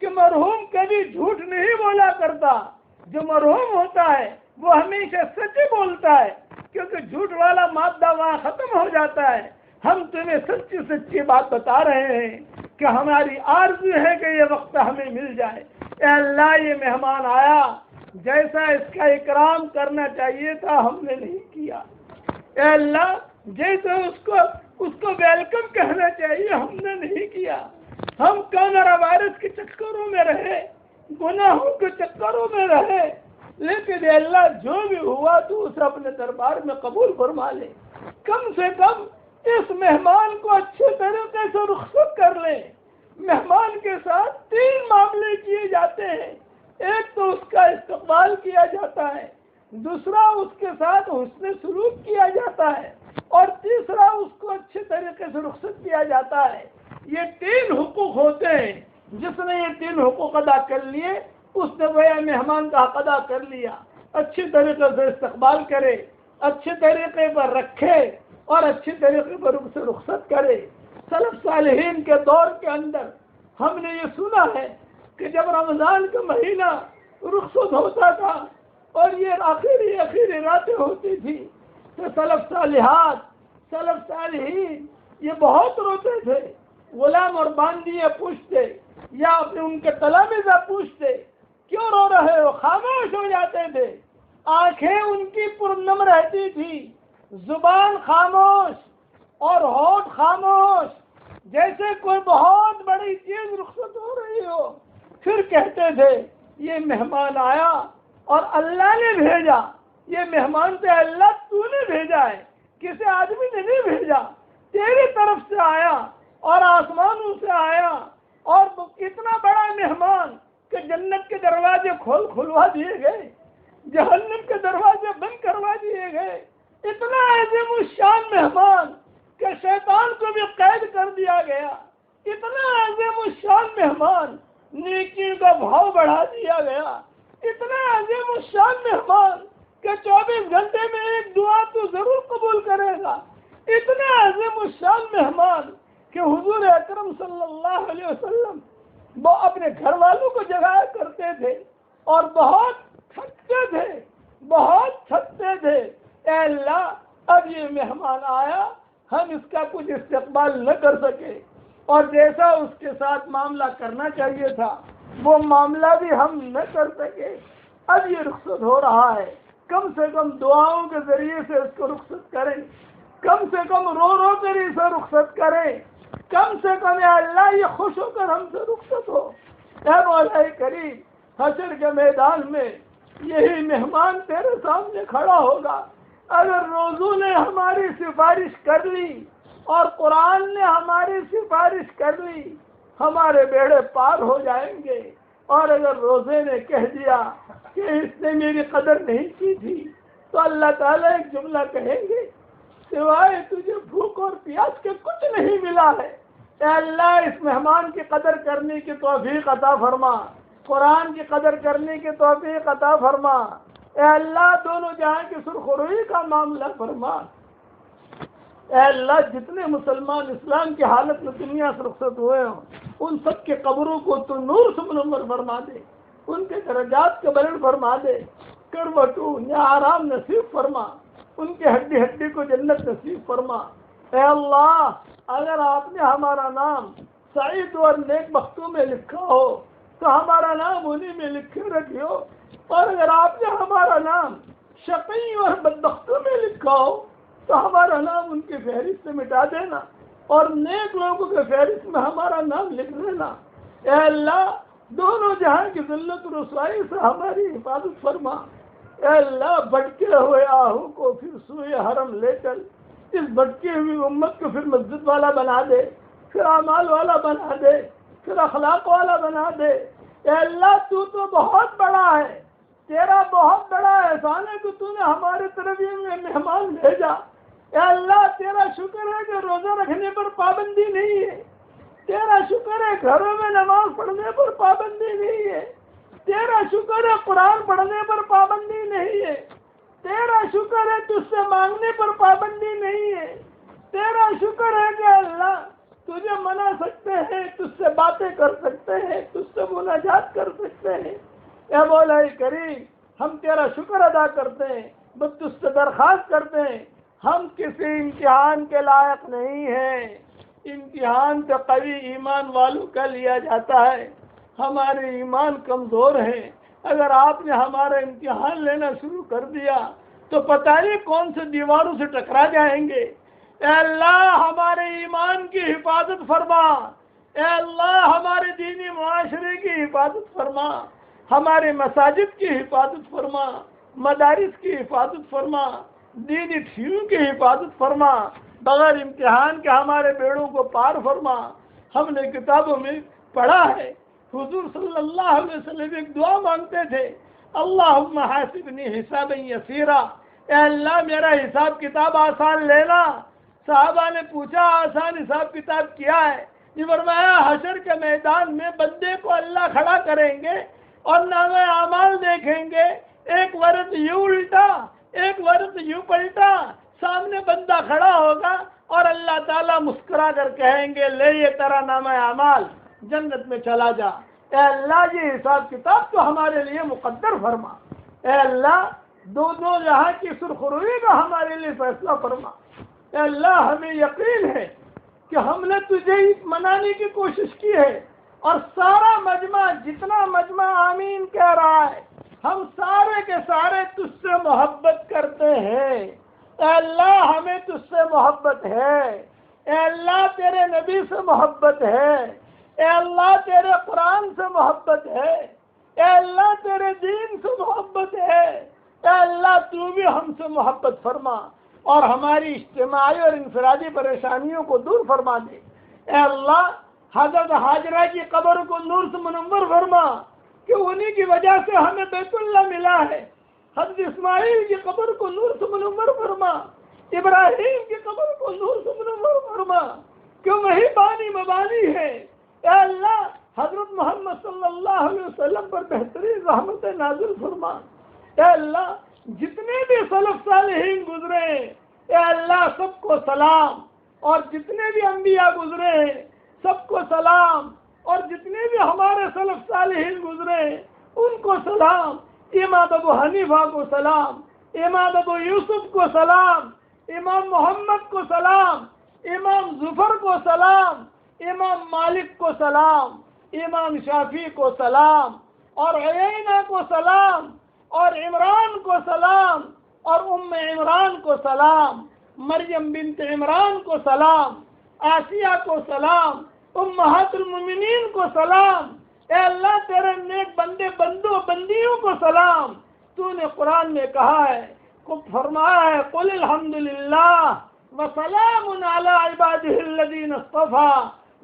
کہ مرحوم کبھی جھوٹ نہیں بولا کرتا، جو مرحوم ہوتا ہے وہ ہمیشہ سچ بولتا ہے، کیونکہ جھوٹ والا مادہ وہاں ختم ہو جاتا ہے۔ ہم تمہیں سچی سچی بات بتا رہے ہیں کہ ہماری آرزو ہے کہ یہ وقت ہمیں مل جائے۔ اے اللہ، یہ مہمان آیا، جیسا اس کا اکرام کرنا چاہیے تھا ہم نے نہیں کیا۔ اے اللہ، جیسے اس کو ویلکم کہنا چاہیے ہم نے نہیں کیا۔ ہم کورونا وائرس کے چکروں میں رہے، گناہوں کے چکروں میں رہے، لیکن اے اللہ جو بھی ہوا تو اسے اپنے دربار میں قبول فرما لے۔ کم سے کم اس مہمان کو اچھے طریقے سے رخصت کر لیں۔ مہمان کے ساتھ 3 معاملے کیے جاتے ہیں، ایک تو اس کا استقبال کیا جاتا ہے، دوسرا اس کے ساتھ حسن سلوک کیا جاتا ہے، اور تیسرا اس کو اچھے طریقے سے رخصت کیا جاتا ہے۔ یہ 3 حقوق ہوتے ہیں، جس نے یہ 3 حقوق ادا کر لیے اس نے وہ مہمان کا حق ادا کر لیا۔ اچھی طریقے سے استقبال کرے، اچھے طریقے پر رکھے اور اچھی طریقے پر ان سے رخصت کرے۔ سلف صالحین کے دور کے اندر ہم نے یہ سنا ہے کہ جب رمضان کا مہینہ رخصت ہوتا تھا اور یہ آخری راتیں ہوتی تھی تو سلف صالحات، سلف صالحین یہ بہت روتے تھے۔ غلام اور باندیے پوچھتے یا اپنے ان کے تلامذہ پوچھتے کیوں رو رہے ہو، خاموش ہو جاتے تھے۔ آنکھیں ان کی پرنم رہتی تھی، زبان خاموش اور ہونٹ خاموش، جیسے کوئی بہت بڑی چیز رخصت ہو رہی ہو۔ پھر کہتے تھے یہ مہمان آیا اور اللہ نے بھیجا، یہ مہمان سے اللہ تو نے بھیجا ہے، کسی آدمی نے نہیں بھیجا، تیری طرف سے آیا اور آسمانوں سے آیا، اور اتنا بڑا مہمان کہ جنت کے دروازے کھلوا دیے گئے، جہنم کے دروازے بند کروا دیے گئے۔ اتنا عظیم الشان مہمان کہ شیطان کو بھی قید کر دیا گیا۔ اتنا عظیم الشان مہمان، نیکی کا بھاؤ بڑھا دیا گیا۔ اتنا عظیم الشان مہمان کہ 24 گھنٹے میں ایک دعا تو ضرور قبول کرے گا۔ اتنا عظیم الشان مہمان کہ حضور اکرم صلی اللہ علیہ وسلم وہ اپنے گھر والوں کو جگایا کرتے تھے اور بہت تھکتے تھے، بہت تھکتے تھے۔ اے اللہ، اب یہ مہمان آیا، ہم اس کا کچھ استقبال نہ کر سکے، اور جیسا اس کے ساتھ معاملہ کرنا چاہیے تھا وہ معاملہ بھی ہم نہ کر سکے۔ اب یہ رخصت ہو رہا ہے، کم سے کم دعاؤں کے ذریعے سے اس کو رخصت کریں۔ کم سے کم رو رو کر اسے رخصت کریں، کم سے کم اے اللہ یہ خوش ہو کر ہم سے رخصت ہو۔ اے مولا کریم، حشر کے میدان میں یہی مہمان تیرے سامنے کھڑا ہوگا، اگر روزوں نے ہماری سفارش کر لی اور قرآن نے ہماری سفارش کر لی، ہمارے بیڑے پار ہو جائیں گے، اور اگر روزے نے کہہ دیا کہ اس نے میری قدر نہیں کی تھی تو اللہ تعالیٰ ایک جملہ کہیں گے، سوائے تجھے بھوک اور پیاس کے کچھ نہیں ملا ہے۔ اے اللہ اس مہمان کی قدر کرنے کی توفیق عطا فرما، قرآن کی قدر کرنے کی توفیق عطا فرما۔ اے اللہ دونوں جہاں کی سرخروئی کا معاملہ فرما۔ اے اللہ جتنے مسلمان اسلام کی حالت میں دنیا سے رخصت ہوئے ہوں ان سب کے قبروں کو تو نور سے منور فرما دے، ان کے درجات کو بلند فرما دے، کروٹوں یا آرام نصیب فرما، ان کے ہڈی ہڈی کو جنت نصیب فرما۔ اے اللہ اگر آپ نے ہمارا نام سعید اور نیک بختوں میں لکھا ہو تو ہمارا نام انہی میں لکھے رکھیو، اور اگر آپ نے ہمارا نام شقی اور بدبختوں میں لکھا ہو تو ہمارا نام ان کی فہرست سے مٹا دینا، اور نیک لوگوں کے فہرست میں ہمارا نام لکھ دینا۔ اے اللہ دونوں جہاں کی ذلت و رسوائی سے ہماری حفاظت فرما۔ اے اللہ بھٹکے ہوئے آہو کو پھر سوئے حرم لے چل، اس بھٹکی ہوئی امت کو پھر مسجد والا بنا دے، پھر اعمال والا بنا دے، پھر اخلاق والا بنا دے۔ اے اللہ تو بہت بڑا ہے، تیرا بہت بڑا احسان ہے کہ تو نے ہمارے طرف یہ مہمان بھیجا۔ اے اللہ تیرا شکر ہے کہ روزہ رکھنے پر پابندی نہیں ہے، تیرا شکر ہے گھروں میں نماز پڑھنے پر پابندی نہیں ہے، تیرا شکر ہے قرآن پڑھنے پر پابندی نہیں ہے، تیرا شکر ہے تجھ سے مانگنے پر پابندی نہیں ہے، تیرا شکر ہے کہ اللہ تجھے منا سکتے ہیں، تجھ سے باتیں کر سکتے ہیں، تجھ سے مناجات کر سکتے ہیں۔ اے مولا کریم ہم تیرا شکر ادا کرتے ہیں، بس تجھ سے درخواست کرتے ہیں، ہم کسی امتحان کے لائق نہیں ہیں، امتحان تو قوی ایمان والوں کا لیا جاتا ہے، ہمارے ایمان کمزور ہیں، اگر آپ نے ہمارا امتحان لینا شروع کر دیا تو پتہ نہیں کون سے دیواروں سے ٹکرا جائیں گے۔ اے اللہ ہمارے ایمان کی حفاظت فرما، اے اللہ ہمارے دینی معاشرے کی حفاظت فرما، ہمارے مساجد کی حفاظت فرما، مدارس کی حفاظت فرما، دینی ٹھیوں کی حفاظت فرما، بغیر امتحان کے ہمارے بیڑوں کو پار فرما۔ ہم نے کتابوں میں پڑھا ہے حضور صلی اللہ علیہ وسلم ایک دعا مانگتے تھے، اللہم حاسبنی حسابا یسیرا، اے اللہ میرا حساب کتاب آسان لینا۔ صحابہ نے پوچھا آسان حساب کتاب کیا ہے؟ یہ فرمایا حشر کے میدان میں بندے کو اللہ کھڑا کریں گے اور نامہ اعمال دیکھیں گے، ایک ورد یوں الٹا ایک ورد یوں پلٹا، سامنے بندہ کھڑا ہوگا اور اللہ تعالیٰ مسکرا کر کہیں گے لے یہ تیرا نامہ اعمال، جنت میں چلا جا۔ اے اللہ یہ حساب کتاب تو ہمارے لیے مقدر فرما، اے اللہ دونوں جہاں کی سرخروئی کا ہمارے لیے فیصلہ فرما۔ اے اللہ ہمیں یقین ہے کہ ہم نے تجھے منانے کی کوشش کی ہے، اور سارا مجمع جتنا مجمع آمین کہہ رہا ہے ہم سارے کے سارے تجھ سے محبت کرتے ہیں۔ اے اللہ ہمیں تجھ سے محبت ہے، اے اللہ تیرے نبی سے محبت ہے، اے اللہ تیرے قرآن سے محبت ہے، اے اللہ تیرے دین سے محبت ہے، اے اللہ تو بھی ہم سے محبت فرما اور ہماری اجتماعی اور انفرادی پریشانیوں کو دور فرما دے۔ اے اللہ حضرت حاجرہ کی قبر کو نور سے منور فرما کہ انہی کی وجہ سے ہمیں بیت اللہ ملا ہے، حضرت اسماعیل کی قبر کو نور سے منور فرما، ابراہیم کی قبر کو نور سے منور فرما کہ وہی بانی مبانی ہے۔ اے اللہ حضرت محمد صلی اللہ علیہ وسلم پر بہترین رحمت نازل فرما۔ اے اللہ جتنے بھی سلف صالحین گزرے اے اللہ سب کو سلام، اور جتنے بھی انبیاء گزرے سب کو سلام، اور جتنے بھی ہمارے سلف صالحین گزرے ان کو سلام، امام ابو حنیفہ کو سلام، امام ابو یوسف کو سلام، امام محمد کو سلام، امام ظفر کو سلام، امام مالک کو سلام، امام شافعی کو سلام، اور عیینہ کو سلام، اور عمران کو سلام، اور ام عمران کو سلام، مریم بنت عمران کو سلام، آسیہ کو سلام، امہات المومنین کو سلام، اے اللہ تیرے نیک بندے بندیوں کو سلام۔ تو نے قرآن میں کہا ہے، فرمایا ہے قل الحمدللہ وسلام علی عبادہ الذین اصطفی،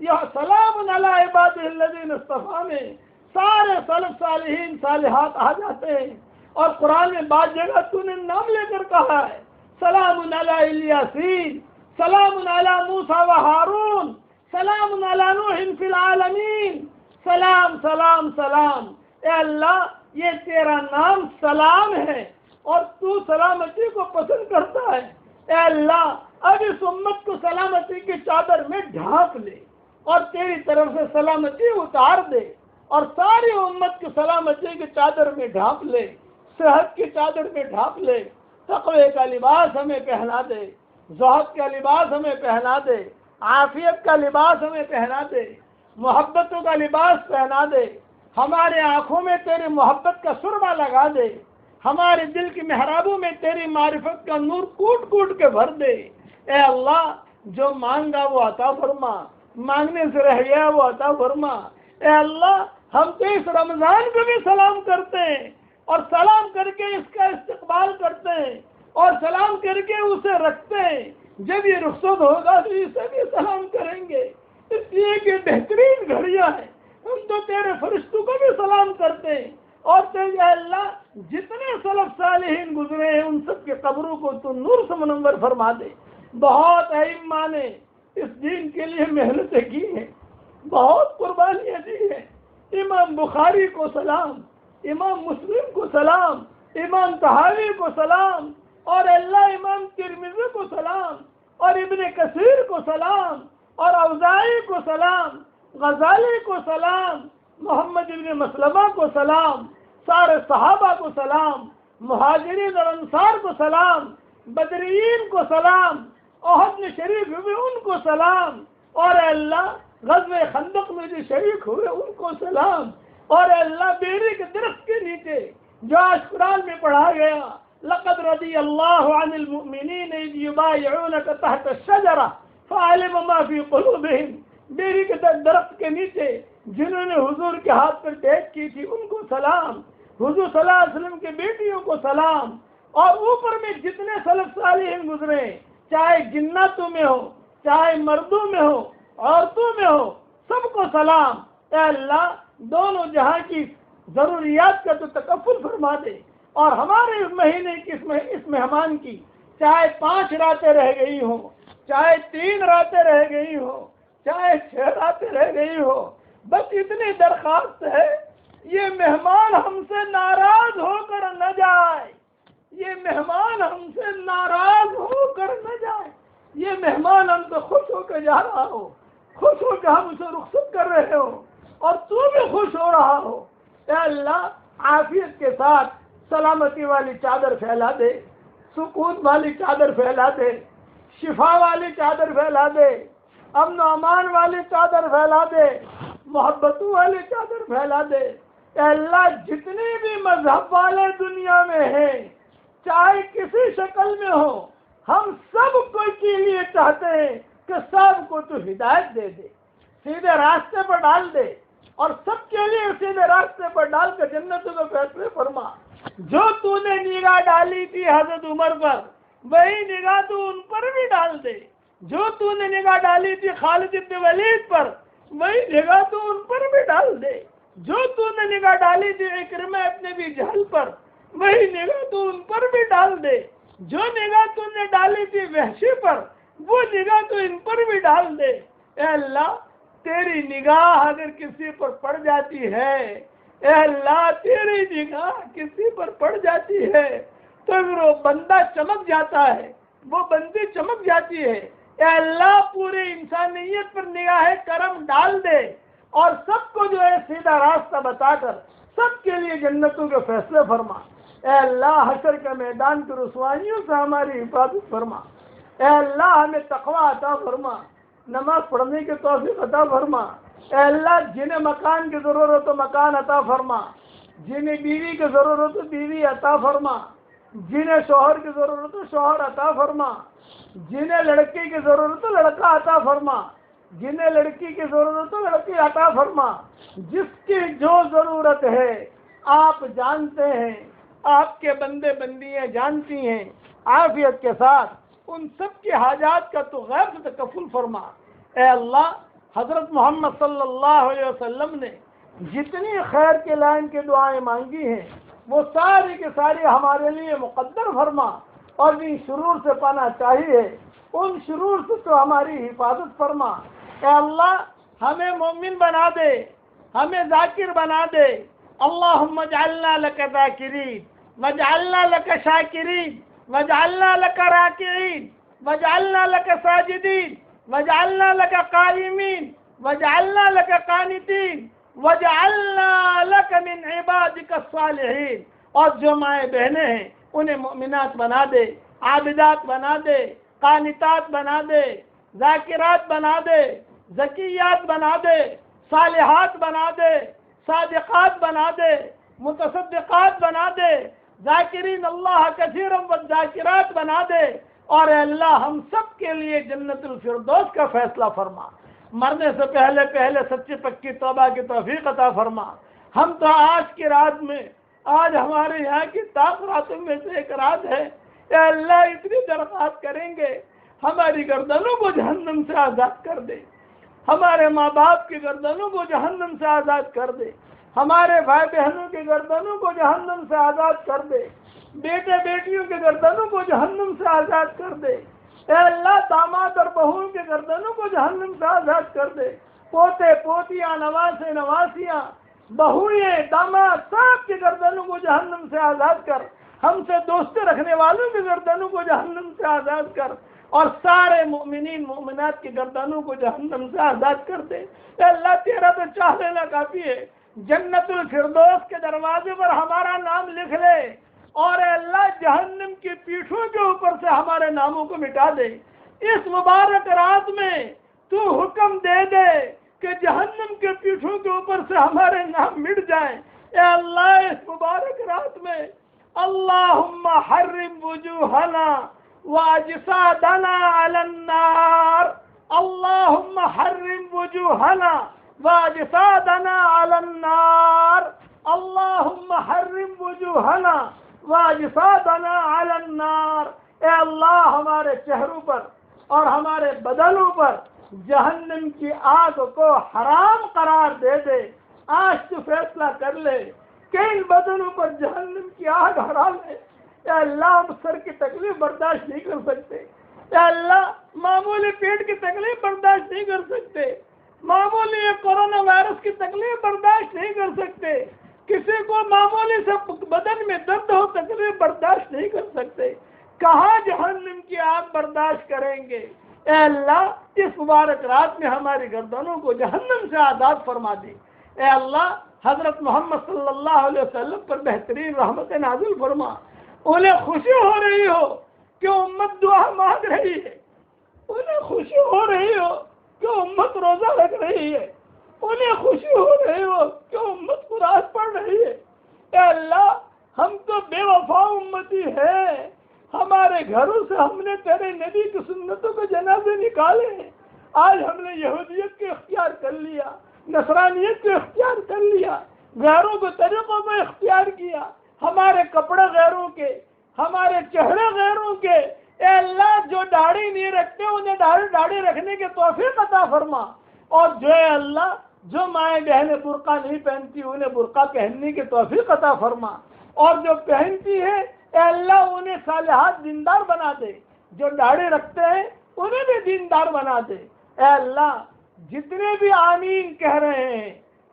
یہ سلام علی عبادہ الذین اصطفی میں سارے سلف صالحین صالحات آ جاتے ہیں، اور قرآن میں بعض جگہ تو نے نام لے کر کہا ہے سلام علی الیاسین، سلام علی موسیٰ و ہارون، سلام علی نوح فی العالمین، سلام سلام سلام۔ اے اللہ یہ تیرا نام سلام ہے اور تو سلامتی کو پسند کرتا ہے۔ اے اللہ اب اس امت کو سلامتی کی چادر میں ڈھانپ لے اور تیری طرف سے سلامتی اتار دے، اور ساری امت کو سلامتی کی چادر میں ڈھانپ لے، صحت کی چادر میں ڈھانپ لے، تقوی کا لباس ہمیں پہنا دے، زہد کا لباس ہمیں پہنا دے، عافیت کا لباس ہمیں پہنا دے، محبتوں کا لباس پہنا دے، ہمارے آنکھوں میں تیری محبت کا سرما لگا دے، ہمارے دل کی محرابوں میں تیری معرفت کا نور کوٹ کوٹ کے بھر دے۔ اے اللہ جو مانگا وہ عطا فرما، مانگنے سے رہ گیا وہ عطا فرما۔ اے اللہ ہم تو اس رمضان کو بھی سلام کرتے ہیں، اور سلام کر کے اس کا استقبال کرتے ہیں، اور سلام کر کے اسے رکھتے ہیں۔ جب یہ رخصت ہوگا تو اسے بھی سلام کریں گے، اس لیے کہ بہترین گھڑیاں ہیں۔ ہم تو تیرے فرشتوں کو بھی سلام کرتے ہیں، اور تیرے اللہ جتنے سلف صالحین گزرے ہیں ان سب کے قبروں کو تو نور سے منور فرما دے۔ بہت ائمہ نے اس دین کے لیے محنتیں کی ہیں، بہت قربانیاں دی ہیں۔ امام بخاری کو سلام، امام مسلم کو سلام، امام طحاوی کو سلام، اور اللہ امام ترمذی کو سلام، اور ابن کثیر کو سلام، اور اوزاعی کو سلام، غزالی کو سلام، محمد ابن مسلمہ کو سلام، سارے صحابہ کو سلام، مہاجرین اور انصار کو سلام، بدرین کو سلام، احد میں شریک ہوئے ان کو سلام، اور اے اللہ غزوہ خندق میں جو شریک ہوئے ان کو سلام، اور اے اللہ بیری کے درخت کے نیچے جو آج قرآن میں پڑھا گیا لقد رضی اللہ عن المؤمنین اذ یبایعونک تحت الشجرہ فعلم ما فی قلوبہم، بیری کے درخت کے نیچے جنہوں نے حضور کے ہاتھ پر ٹیک کی تھی ان کو سلام، حضور صلی اللہ علیہ وسلم کے بیٹیوں کو سلام، اور اوپر میں جتنے سلف صالحین گزرے چاہے جناتوں میں ہو، چاہے مردوں میں ہو، عورتوں میں ہو، سب کو سلام۔ اے اللہ دونوں جہاں کی ضروریات کا تو تکفل فرما دے، اور ہمارے اس مہینے کی اس مہمان کی چاہے 5 راتیں رہ گئی ہوں، چاہے 3 راتیں رہ گئی ہوں، چاہے 6 راتیں رہ گئی ہو، بس اتنی درخواست ہے یہ مہمان ہم سے ناراض ہو کر نہ جائے، یہ مہمان ہم سے ناراض ہو کر نہ جائے، یہ مہمان ہم سے خوش ہو کے جا رہا ہو، خوش ہو کے ہم اسے رخصت کر رہے ہو، اور تو بھی خوش ہو رہا ہو۔ اے اللہ عافیت کے ساتھ سلامتی والی چادر پھیلا دے، سکون والی چادر پھیلا دے، شفا والی چادر پھیلا دے، امن و امان والی چادر پھیلا دے، محبتوں والی چادر پھیلا دے۔ اے اللہ جتنے بھی مذہب والے دنیا میں ہیں چاہے کسی شکل میں ہو، ہم سب کو کے لیے چاہتے ہیں کہ سب کو تو ہدایت دے دے، سیدھے راستے پر ڈال دے، اور سب کے لیے سیدھے راستے پر ڈال کے جنتوں کو فیصلے فرما۔ جو تو نے نگاہ ڈالی تھی حضرت عمر پر وہی نگاہ تو ان پر بھی ڈال دے، جو تو نے نگاہ ڈالی تھی خالد بن ولید پر وہی نگاہ تو ان پر بھی ڈال دے، جو تو نے نگاہ ڈالی تھی اکرمہ ابن ابی جہل پر وہی نگاہ تو ان پر بھی ڈال دے، جو نگاہ تو نے ڈالی تھی وحشی پر وہ نگاہ تو ان پر بھی ڈال دے۔ اے اللہ تیری نگاہ اگر کسی پر پڑ جاتی ہے، اے اللہ تیری نگاہ کسی پر پڑ جاتی ہے تو پھر وہ بندہ چمک جاتا ہے، وہ بندی چمک جاتی ہے۔ اے اللہ پوری انسانیت پر نگاہ کرم ڈال دے، اور سب کو جو ہے سیدھا راستہ بتا کر سب کے لیے جنتوں کے فیصلے فرما۔ اے اللہ حشر کے میدان کی رسوائیوں سے ہماری حفاظت فرما۔ اے اللہ ہمیں تقوی عطا فرما، نماز پڑھنے کی توفیق عطا فرما۔ اے اللہ جنہیں مکان کی ضرورت ہو مکان عطا فرما، جنہیں بیوی کی ضرورت ہو بیوی عطا فرما۔ جنہیں شوہر کی ضرورت ہو شوہر عطا فرما، جنہیں لڑکی کی ضرورت ہو لڑکا عطا فرما، جنہیں لڑکی کی ضرورت ہو لڑکی عطا فرما، جس کی جو ضرورت ہے آپ جانتے ہیں، آپ کے بندے بندیاں جانتی ہیں، عافیت کے ساتھ ان سب کی حاجات کا تو غیب سے تکفل فرما۔ اے اللہ، حضرت محمد صلی اللہ علیہ وسلم نے جتنی خیر کے لائن کی دعائیں مانگی ہیں وہ ساری کی ساری ہمارے لیے مقدر فرما، اور جن شرور سے پانا چاہیے ان شرور سے تو ہماری حفاظت فرما۔ اے اللہ، ہمیں مومن بنا دے، ہمیں ذاکر بنا دے۔ اللہم اجعلنا لک ذاکرین واجعلنا لک شاکرین واجعلنا لک راکعین واجعلنا لک ساجدین واجعلنا لک قائمین واجعلنا لک قانتین واجعلنا لک من عبادک الصالحین۔ اور جو مائیں بہنیں ہیں انہیں مؤمنات بنا دے، عابدات بنا دے، قانتات بنا دے، ذاکرات بنا دے، زکیات بنا دے، صالحات بنا دے، صادقات بنا دے، متصدقات بنا دے، ذاکرین اللہ کثیرا والذاکرات بنا دے۔ اور اے اللہ، ہم سب کے لیے جنت الفردوس کا فیصلہ فرما۔ مرنے سے پہلے پہلے سچی پکی توبہ کی توفیق عطا فرما۔ ہم تو آج کی رات میں، آج ہمارے یہاں کی طاق راتوں میں سے ایک رات ہے، اے اللہ اتنی درخواست کریں گے، ہماری گردنوں کو جہنم سے آزاد کر دے، ہمارے ماں باپ کی گردنوں کو جہنم سے آزاد کر دے، ہمارے بھائی بہنوں کی گردنوں کو جہنم سے آزاد کر دے، بیٹے بیٹیوں کی گردنوں کو جہنم سے آزاد کر دے۔ اے اللہ، داماد اور بہوؤں کی گردنوں کو جہنم سے آزاد کر دے، پوتے پوتیاں نواسے نواسیاں بہوئیں داماد سب کی گردنوں کو جہنم سے آزاد کر، ہم سے دوستی رکھنے والوں کی گردنوں کو جہنم سے آزاد کر، اور سارے مومنین مومنات کی گردنوں کو جہنم سے آزاد کر دے۔ اے اللہ، تیرا تو چاہ لینا کافی ہے، جنت الفردوس کے دروازے پر ہمارا نام لکھ لے، اور اے اللہ جہنم کی پیٹھوں کے اوپر سے ہمارے ناموں کو مٹا دے۔ اس مبارک رات میں تو حکم دے دے کہ جہنم کے پیٹھوں کے اوپر سے ہمارے نام مٹ جائیں۔ اے اللہ، اس مبارک رات میں اللہم حرم وجوہنا واجسادنا علی النار، اللہم حرم وجوہنا واجسادنا علی النار، اللہم حرم وجوہنا واجسادنا علی النار۔ اے اللہ، ہمارے چہروں پر اور ہمارے بدنوں پر جہنم کی آگ کو حرام قرار دے دے۔ آج تو فیصلہ کر لے کہ ان بدنوں پر جہنم کی آگ حرام ہے۔ اے اللہ، ہم سر کی تکلیف برداشت نہیں کر سکتے، اے اللہ معمولی پیٹ کی تکلیف برداشت نہیں کر سکتے، معمولی کورونا وائرس کی تکلیف برداشت نہیں کر سکتے، کسی کو معمولی سے بدن میں درد ہو تکلیف برداشت نہیں کر سکتے، کہاں جہنم کی آگ برداشت کریں گے؟ اے اللہ، اس مبارک رات میں ہماری گردنوں کو جہنم سے آزاد فرما دے۔ اے اللہ، حضرت محمد صلی اللہ علیہ وسلم پر بہترین رحمت نازل فرما۔ انہیں خوشی ہو رہی ہو کہ امت دعا مانگ رہی ہے، انہیں خوشی ہو رہی ہو کہ امت روزہ رکھ رہی ہے، انہیں خوشی ہو رہی ہو کہ امت قرآن پڑھ رہی ہے۔ اے اللہ، ہم تو بے وفا امتی ہے، ہمارے گھروں سے ہم نے تیرے نبی کی سنتوں کے جنازے نکالے ہیں، آج ہم نے یہودیت کو اختیار کر لیا، نصرانیت کو اختیار کر لیا، غیروں کے طریقوں کو اختیار کیا، ہمارے کپڑے غیروں کے، ہمارے چہرے غیروں کے۔ اے اللہ، جو داڑھی نہیں رکھتے انہیں داڑھی رکھنے کی توفیق عطا فرما، اور جو اے اللہ جو مائیں بہنیں برقع نہیں پہنتی انہیں برقع پہننے کی توفیق عطا فرما، اور جو پہنتی ہے اے اللہ انہیں صالحات دیندار بنا دے، جو داڑھی رکھتے ہیں انہیں بھی دیندار بنا دے۔ اے اللہ، جتنے بھی آمین کہہ رہے ہیں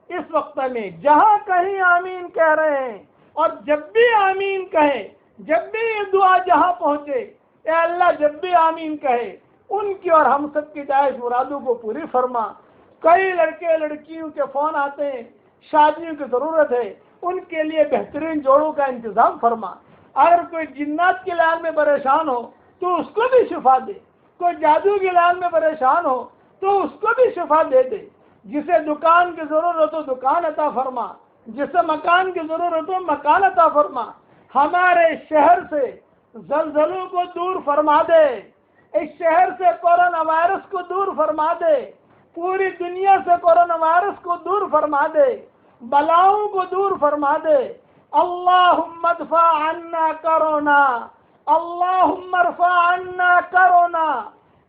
اس وقت میں، جہاں کہیں آمین کہہ رہے ہیں، اور جب بھی آمین کہیں، جب بھی یہ دعا جہاں پہنچے، اے اللہ جب بھی آمین کہے ان کی اور ہم سب کی جائز مرادوں کو پوری فرما۔ کئی لڑکے لڑکیوں کے فون آتے ہیں، شادیوں کی ضرورت ہے، ان کے لیے بہترین جوڑوں کا انتظام فرما۔ اگر کوئی جنات کی لائن میں پریشان ہو تو اس کو بھی شفا دے، کوئی جادو کی لائن میں پریشان ہو تو اس کو بھی شفا دے دے، جسے دکان کی ضرورت ہو دکان عطا فرما، جسے مکان کی ضرورت ہو مکان عطا فرما۔ ہمارے شہر سے زلزلوں کو دور فرما دے، اس شہر سے کورونا وائرس کو دور فرما دے، پوری دنیا سے کورونا وائرس کو دور فرما دے، بلاؤں کو دور فرما دے۔ اللہم ادفع عنا کرونا، اللہم ارفع عنا کرونا،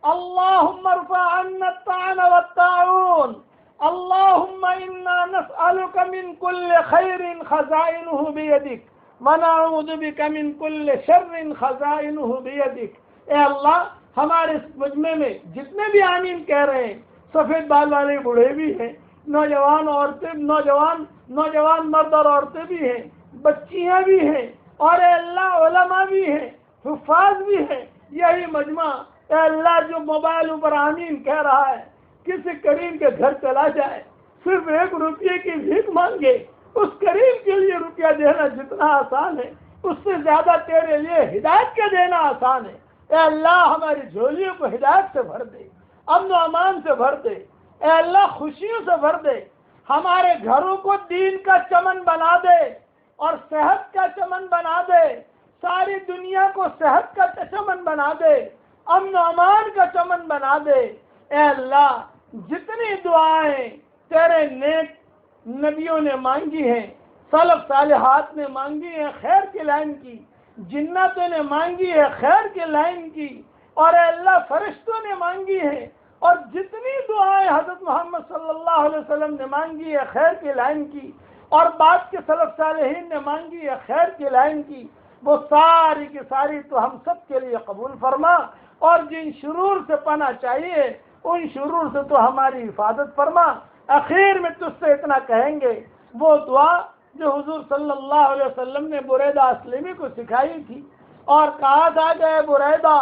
اللہم ارفع عنا الطعن والطاعون، اللہم انا نسألک من کل خیر خزائنہ بیدک ونعوذ بک من کل شر خزائنہ بیدک۔ اے اللہ، ہمارے اس مجمع میں جتنے بھی آمین کہہ رہے ہیں، سفید بال والے بوڑھے بھی ہیں، نوجوان عورتیں، نوجوان مرد اور عورتیں بھی ہیں، بچیاں بھی ہیں، اور اے اللہ علماء بھی ہیں، حفاظ بھی ہیں۔ یہی مجمع اے اللہ جو موبائل پر آمین کہہ رہا ہے، کسی کریم کے گھر چلا جائے، صرف 1 روپے کی بھیک مانگے، اس کریم کے لیے روپیہ دینا جتنا آسان ہے، اس سے زیادہ تیرے لیے ہدایت کے دینا آسان ہے۔ اے اللہ، ہماری جھولیوں کو ہدایت سے بھر دے، امن و امان سے بھر دے، اے اللہ خوشیوں سے بھر دے، ہمارے گھروں کو دین کا چمن بنا دے اور صحت کا چمن بنا دے، ساری دنیا کو صحت کا چمن بنا دے، امن و امان کا چمن بنا دے۔ اے اللہ، جتنی دعائیں تیرے نیک نبیوں نے مانگی ہیں، سلف صالحات نے مانگی ہیں خیر کی لائن کی، جناتوں نے مانگی ہے خیر کی لائن کی، اور اے اللہ فرشتوں نے مانگی ہے، اور جتنی دعائیں حضرت محمد صلی اللہ علیہ وسلم نے مانگی ہے خیر کی لائن کی، اور بعد کے سلف صالحین نے مانگی ہے خیر کی لائن کی، وہ ساری کی ساری تو ہم سب کے لیے قبول فرما، اور جن شرور سے پناہ چاہیے ان شرور سے تو ہماری حفاظت فرما۔ اخیر میں تجھ سے اتنا کہیں گے، وہ دعا جو حضور صلی اللہ علیہ وسلم نے بریدہ اسلمی کو سکھائی تھی اور کہا تھا کہ اے بریدہ،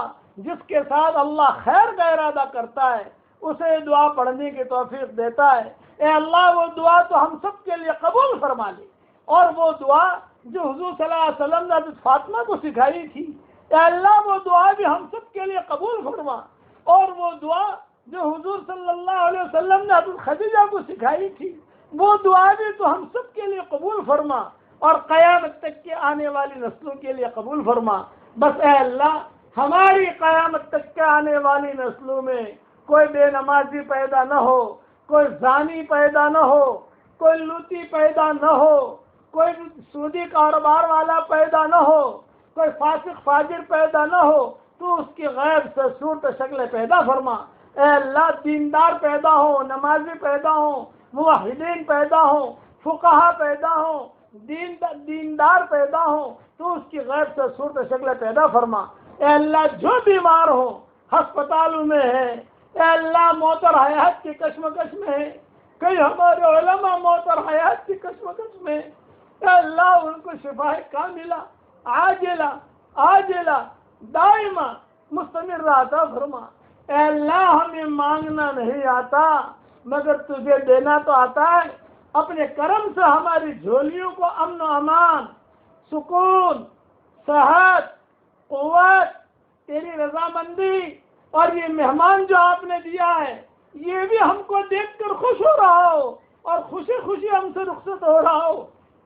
جس کے ساتھ اللہ خیر کا ارادہ کرتا ہے اسے دعا پڑھنے کی توفیق دیتا ہے۔ اے اللہ، وہ دعا تو ہم سب کے لیے قبول فرما لے، اور وہ دعا جو حضور صلی اللہ علیہ وسلم نے حضرت فاطمہ کو سکھائی تھی، اے اللہ وہ دعا بھی ہم سب کے لیے قبول فرما، اور وہ دعا جو حضور صلی اللہ علیہ وسلم نے حضرت خدیجہ کو سکھائی تھی، وہ دعا بھی تو ہم سب کے لیے قبول فرما، اور قیامت تک کے آنے والی نسلوں کے لیے قبول فرما۔ بس اے اللہ، ہماری قیامت تک کے آنے والی نسلوں میں کوئی بے نمازی پیدا نہ ہو، کوئی زانی پیدا نہ ہو، کوئی لوٹی پیدا نہ ہو، کوئی سودی کاروبار والا پیدا نہ ہو، کوئی فاسق فاجر پیدا نہ ہو، تو اس کی غیب سے صورت شکل پیدا فرما۔ اے اللہ، دیندار پیدا ہو، نمازی پیدا ہو، موحدین پیدا ہو، فقہا پیدا ہو، دیندار پیدا ہو، تو اس کی غیب سے صورت شکل پیدا فرما۔ اے اللہ، جو بیمار ہو ہسپتالوں میں ہے، اے اللہ موت اور حیات کی کشمکش میں ہے، کئی ہمارے علماء موت اور حیات کی کشمکش میں، اے اللہ ان کو شفا کاملہ عاجلہ دائمہ مستمر عطا فرما۔ اے اللہ، ہمیں مانگنا نہیں آتا مگر تجھے دینا تو آتا ہے۔ اپنے کرم سے ہماری جھولیوں کو امن و امان، سکون، صحت، قوت، تیری رضامندی، اور یہ مہمان جو آپ نے دیا ہے یہ بھی ہم کو دیکھ کر خوش ہو رہا ہو اور خوشی خوشی ہم سے رخصت ہو رہا ہو،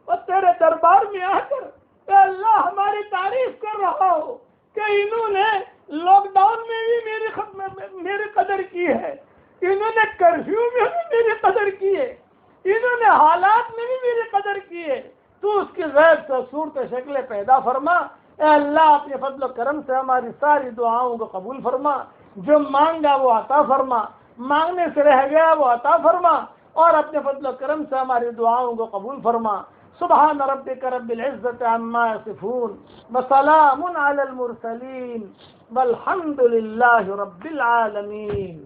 اور تیرے دربار میں آ کر اے اللہ ہماری تعریف کر رہا ہو کہ انہوں نے لاک ڈاؤن میں بھی میری قدر کی ہے، انہوں نے کرفیو میں بھی میری قدر کی ہے، انہوں نے حالات میں بھی میری قدر کی ہے۔ تو اس کی غیب سے صورت شکل پیدا فرما۔ اے اللہ، اپنے فضل و کرم سے ہماری ساری دعاؤں کو قبول فرما، جو مانگا وہ عطا فرما، مانگنے سے رہ گیا وہ عطا فرما، اور اپنے فضل و کرم سے ہماری دعاؤں کو قبول فرما۔ سبحان ربک رب العزت عما یصفون وسلام علی المرسلین والحمد للہ رب العالمین۔